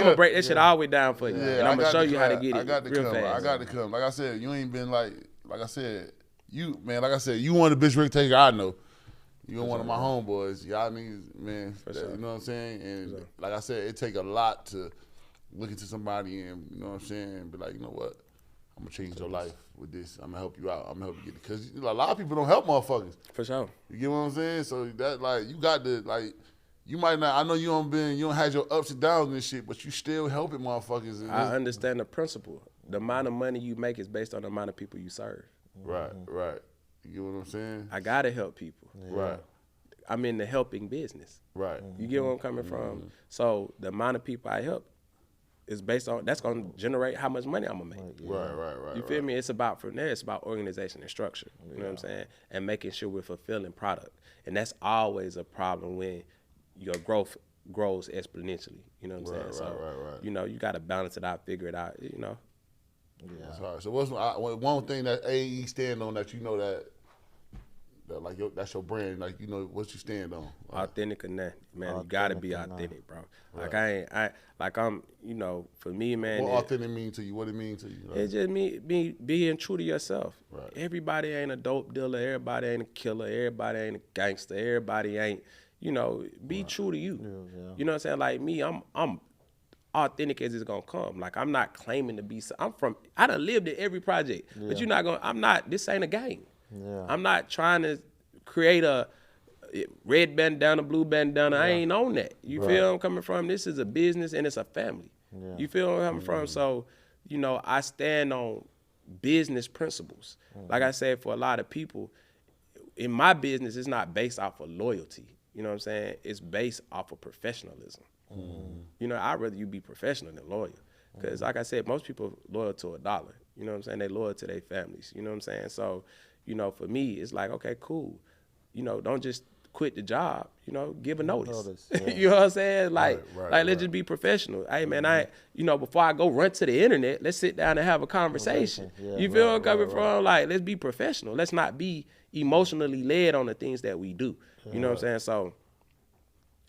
gonna break that shit all the way down for you. Yeah, and I'm gonna show you how to get it I got to real come. fast. I got to come. Like I said, you ain't been like I said, you one of the bitch Rick Taker I know. You're one of my homeboys. Y'all niggas, man. You know what I'm saying? And like I said, it take a lot to look into somebody and, you know what I'm saying, be like, you know what? I'm going to change your life with this. I'm going to help you out. I'm going to help you get it. Because a lot of people don't help motherfuckers. For sure. You get what I'm saying? So that, like, you got to, like, you might not, I know you don't have your ups and downs and shit, but you still helping motherfuckers. And I understand the principle. The amount of money you make is based on the amount of people you serve. Right. You get what I'm saying? I got to help people. Yeah. Right. I'm in the helping business. Right. You get where I'm coming from? So the amount of people I help is based on, that's going to generate how much money I'm going to make. Right. You feel me? It's about, from there, it's about organization and structure. You know what I'm saying? And making sure we're fulfilling product. And that's always a problem when your growth grows exponentially. You know what I'm saying? So, you know, you got to balance it out, figure it out, you know. Yeah. That's hard. So what's one thing that AE stand on that you know that like that's your brand, like you know what you stand on? Authentic connect, man. You gotta be authentic, bro. Like I'm, you know, for me, man. What authentic mean to you? What it mean to you? Like, it just me being true to yourself. Right. Everybody ain't a dope dealer. Everybody ain't a killer. Everybody ain't a gangster. Everybody ain't, you know, be true to you. Yeah. You know what I'm saying? Like me, I'm authentic as it's gonna come. Like I'm not claiming to be. I done lived at every project, but you're not gonna. This ain't a game. Yeah. I'm not trying to create a red bandana, blue bandana. I ain't on that. You feel where I'm coming from? This is a business and it's a family. Yeah. You feel where I'm coming from? So, you know, I stand on business principles. Like I said, for a lot of people, in my business, it's not based off of loyalty. You know what I'm saying? It's based off of professionalism. You know, I'd rather you be professional than loyal. Because like I said, most people loyal to a dollar. You know what I'm saying? They loyal to their families. You know what I'm saying? So, you know, for me, it's like, okay, cool. You know, don't just quit the job, you know, give a notice. Yeah. You know what I'm saying? Like, Right. let's just be professional. Hey, man, before I go run to the internet, let's sit down and have a conversation. Yeah, You feel where I'm coming from? Like, let's be professional. Let's not be emotionally led on the things that we do. You know what I'm saying? So,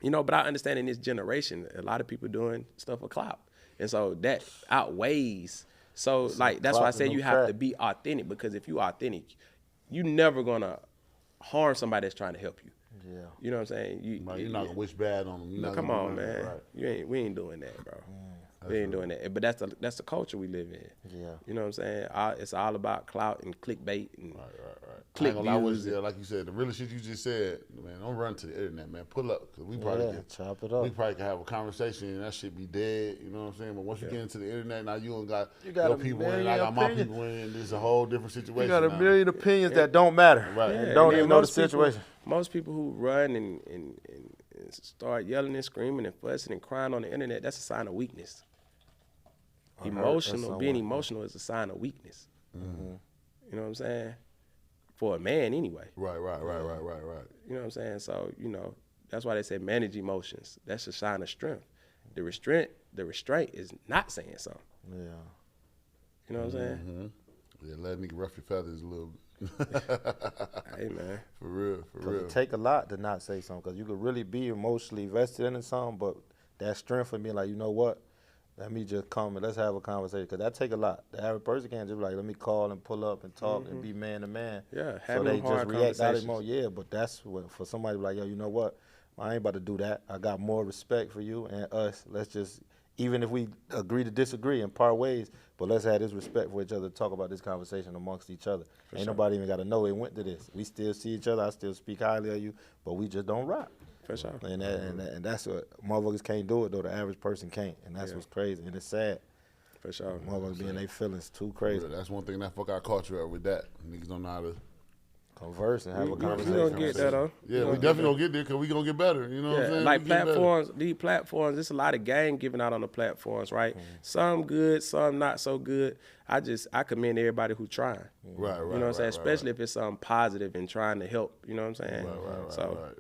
you know, but I understand in this generation, a lot of people doing stuff for clout. And so that outweighs. So, like, that's why I say you have to be authentic, because if you authentic, you never going to harm somebody that's trying to help you. Yeah. You know what I'm saying? You're not gonna wish bad on them. Come on, man. Right. We ain't doing that, bro. We ain't doing that. But that's the culture we live in. Yeah. You know what I'm saying? It's all about clout and clickbait and Right. click I ain't gonna lie with views. you, like you said, the real shit you just said, man, don't run to the internet, man. Pull up, because we probably chop it up. We probably can have a conversation and that shit be dead, you know what I'm saying? But once you get into the internet, now you got got your a people in, million I got my opinions. people in, this is a whole different situation. You got a now. million opinions that don't matter. Right. And Yeah, don't and even know the most people- situation. Most people who run and start yelling and screaming and fussing and crying on the internet, that's a sign of weakness. Being emotional is a sign of weakness. Mm-hmm. You know what I'm saying? For a man, anyway. Right. You know what I'm saying? So, you know, that's why they say manage emotions. That's a sign of strength. The restraint is not saying something. Yeah. You know what I'm saying? Mm-hmm. Yeah, let nigga rough your feathers a little bit. Hey, man. For real. It take a lot to not say something, because you could really be emotionally invested in something, but that strength for me, like, you know what? Let me just come and let's have a conversation, because that take a lot. The average person can't just be like, let me call and pull up and talk and be man to man. Yeah, so having they hard just react out of conversations. Yeah, but that's what, for somebody to be like, yo, you know what? I ain't about to do that. I got more respect for you and us. Let's just, even if we agree to disagree and part ways, but let's have this respect for each other to talk about this conversation amongst each other. Ain't nobody even got to know it went to this. We still see each other. I still speak highly of you, but we just don't rock. For sure. And that's what motherfuckers can't do it, though. The average person can't, and that's what's crazy, and it's sad. For sure. Motherfuckers being their feelings too crazy. That's one thing that fuck our culture up with that. Niggas don't know how to Converse and have a We conversation. gonna get that, though. Yeah, we definitely gonna get there, because we gonna get better. You know what I'm saying? Like We get better. platforms, these platforms, there's a lot of game given out on the platforms, right? Some good, some not so good. I commend everybody who trying. Right. You know what I'm saying? Especially if it's something positive and trying to help. You know what I'm saying?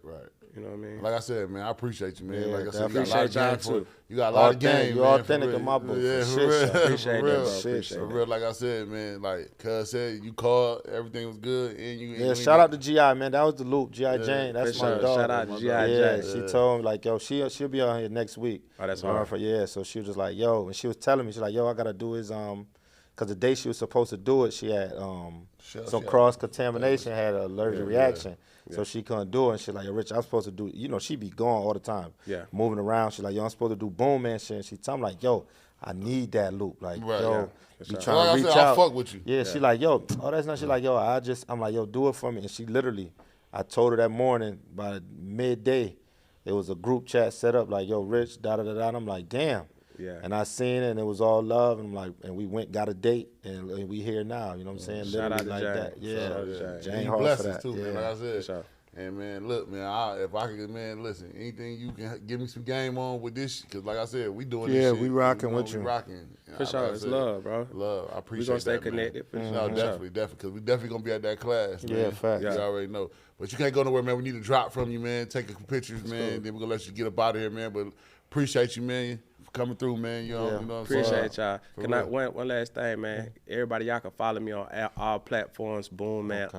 Right. You know what I mean? Like I said, man, I appreciate you, man. Yeah, like I said, you got a lot appreciate of game y'all, for too. you got a lot of Authentic. game. You're man, authentic for in my book. Yeah, For for shit, real. son. Appreciate for that, real. bro. Appreciate For that. real, like I said, man, like Cuz said, you called, everything was good, and you. Yeah, shout out to G.I., man. That was the loop. G.I. Jane, that's For my sure. dog. Shout out to G.I. Yeah, Jane. she told me, like, yo, she'll be on here next week. Oh, that's hard. Yeah, so she was just like, yo, and she was telling me, she's like, yo, I got to do his, because the day she was supposed to do it, she had some cross-contamination, had an allergic reaction. So she couldn't do it. And she's like, yo, Rich, I'm supposed to do, you know, she be gone all the time. Yeah. Moving around. She's like, yo, I'm supposed to do Boomman shit. And she tell me, like, yo, I need that loop. Like, Right, yo, yeah. be sure. trying Like I to reach said, I'll out. fuck with you. Yeah, she like, yo, oh, that's not. She like, yo, I'm like, yo, do it for me. And she literally, I told her that morning by midday, there was a group chat set up like, yo, Rich, da-da-da-da. And I'm like, damn. Yeah. And I seen it, and it was all love, and I'm like, and we went, got a date, and we here now. You know what I'm saying? Shout out to like Jane. that. Yeah, Shout out to Jane. Jane He hard for blessings that. too, yeah. man. Like I said. sure. And man, look, man, if I could, man, listen, anything you can give me some game on with this, because like I said, we doing this Yeah, shit. we rocking with We you. rocking. For sure. Like I It's said, love, bro. Love. I appreciate We gonna stay that, man. connected, for sure. No, For definitely, because we definitely gonna be at that class, man. Yeah, facts. You Yeah. already know. But you can't go nowhere, man. We need to drop from you, man. Take a couple pictures, man. Then we're gonna let you get up out of here, man. But appreciate you, man, for coming through, man. You know what I'm saying? Appreciate y'all. For Can I real. one last thing, man? Everybody, y'all can follow me on all platforms. Boomman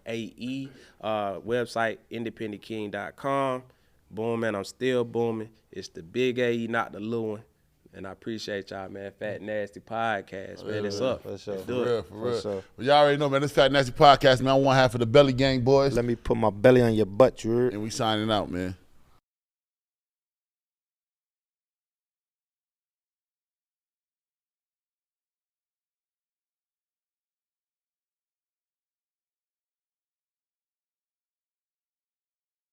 _AE. Website independentking.com. Boomman, I'm still booming. It's the big AE, not the little one. And I appreciate y'all, man. Fat Nasty Podcast, man. It's up. For sure. Let's For do it. real, for real. sure. Well, y'all already know, man. This Fat Nasty Podcast, man. I'm one half of the Belly Gang boys. Let me put my belly on your butt, you heard? And we signing out, man.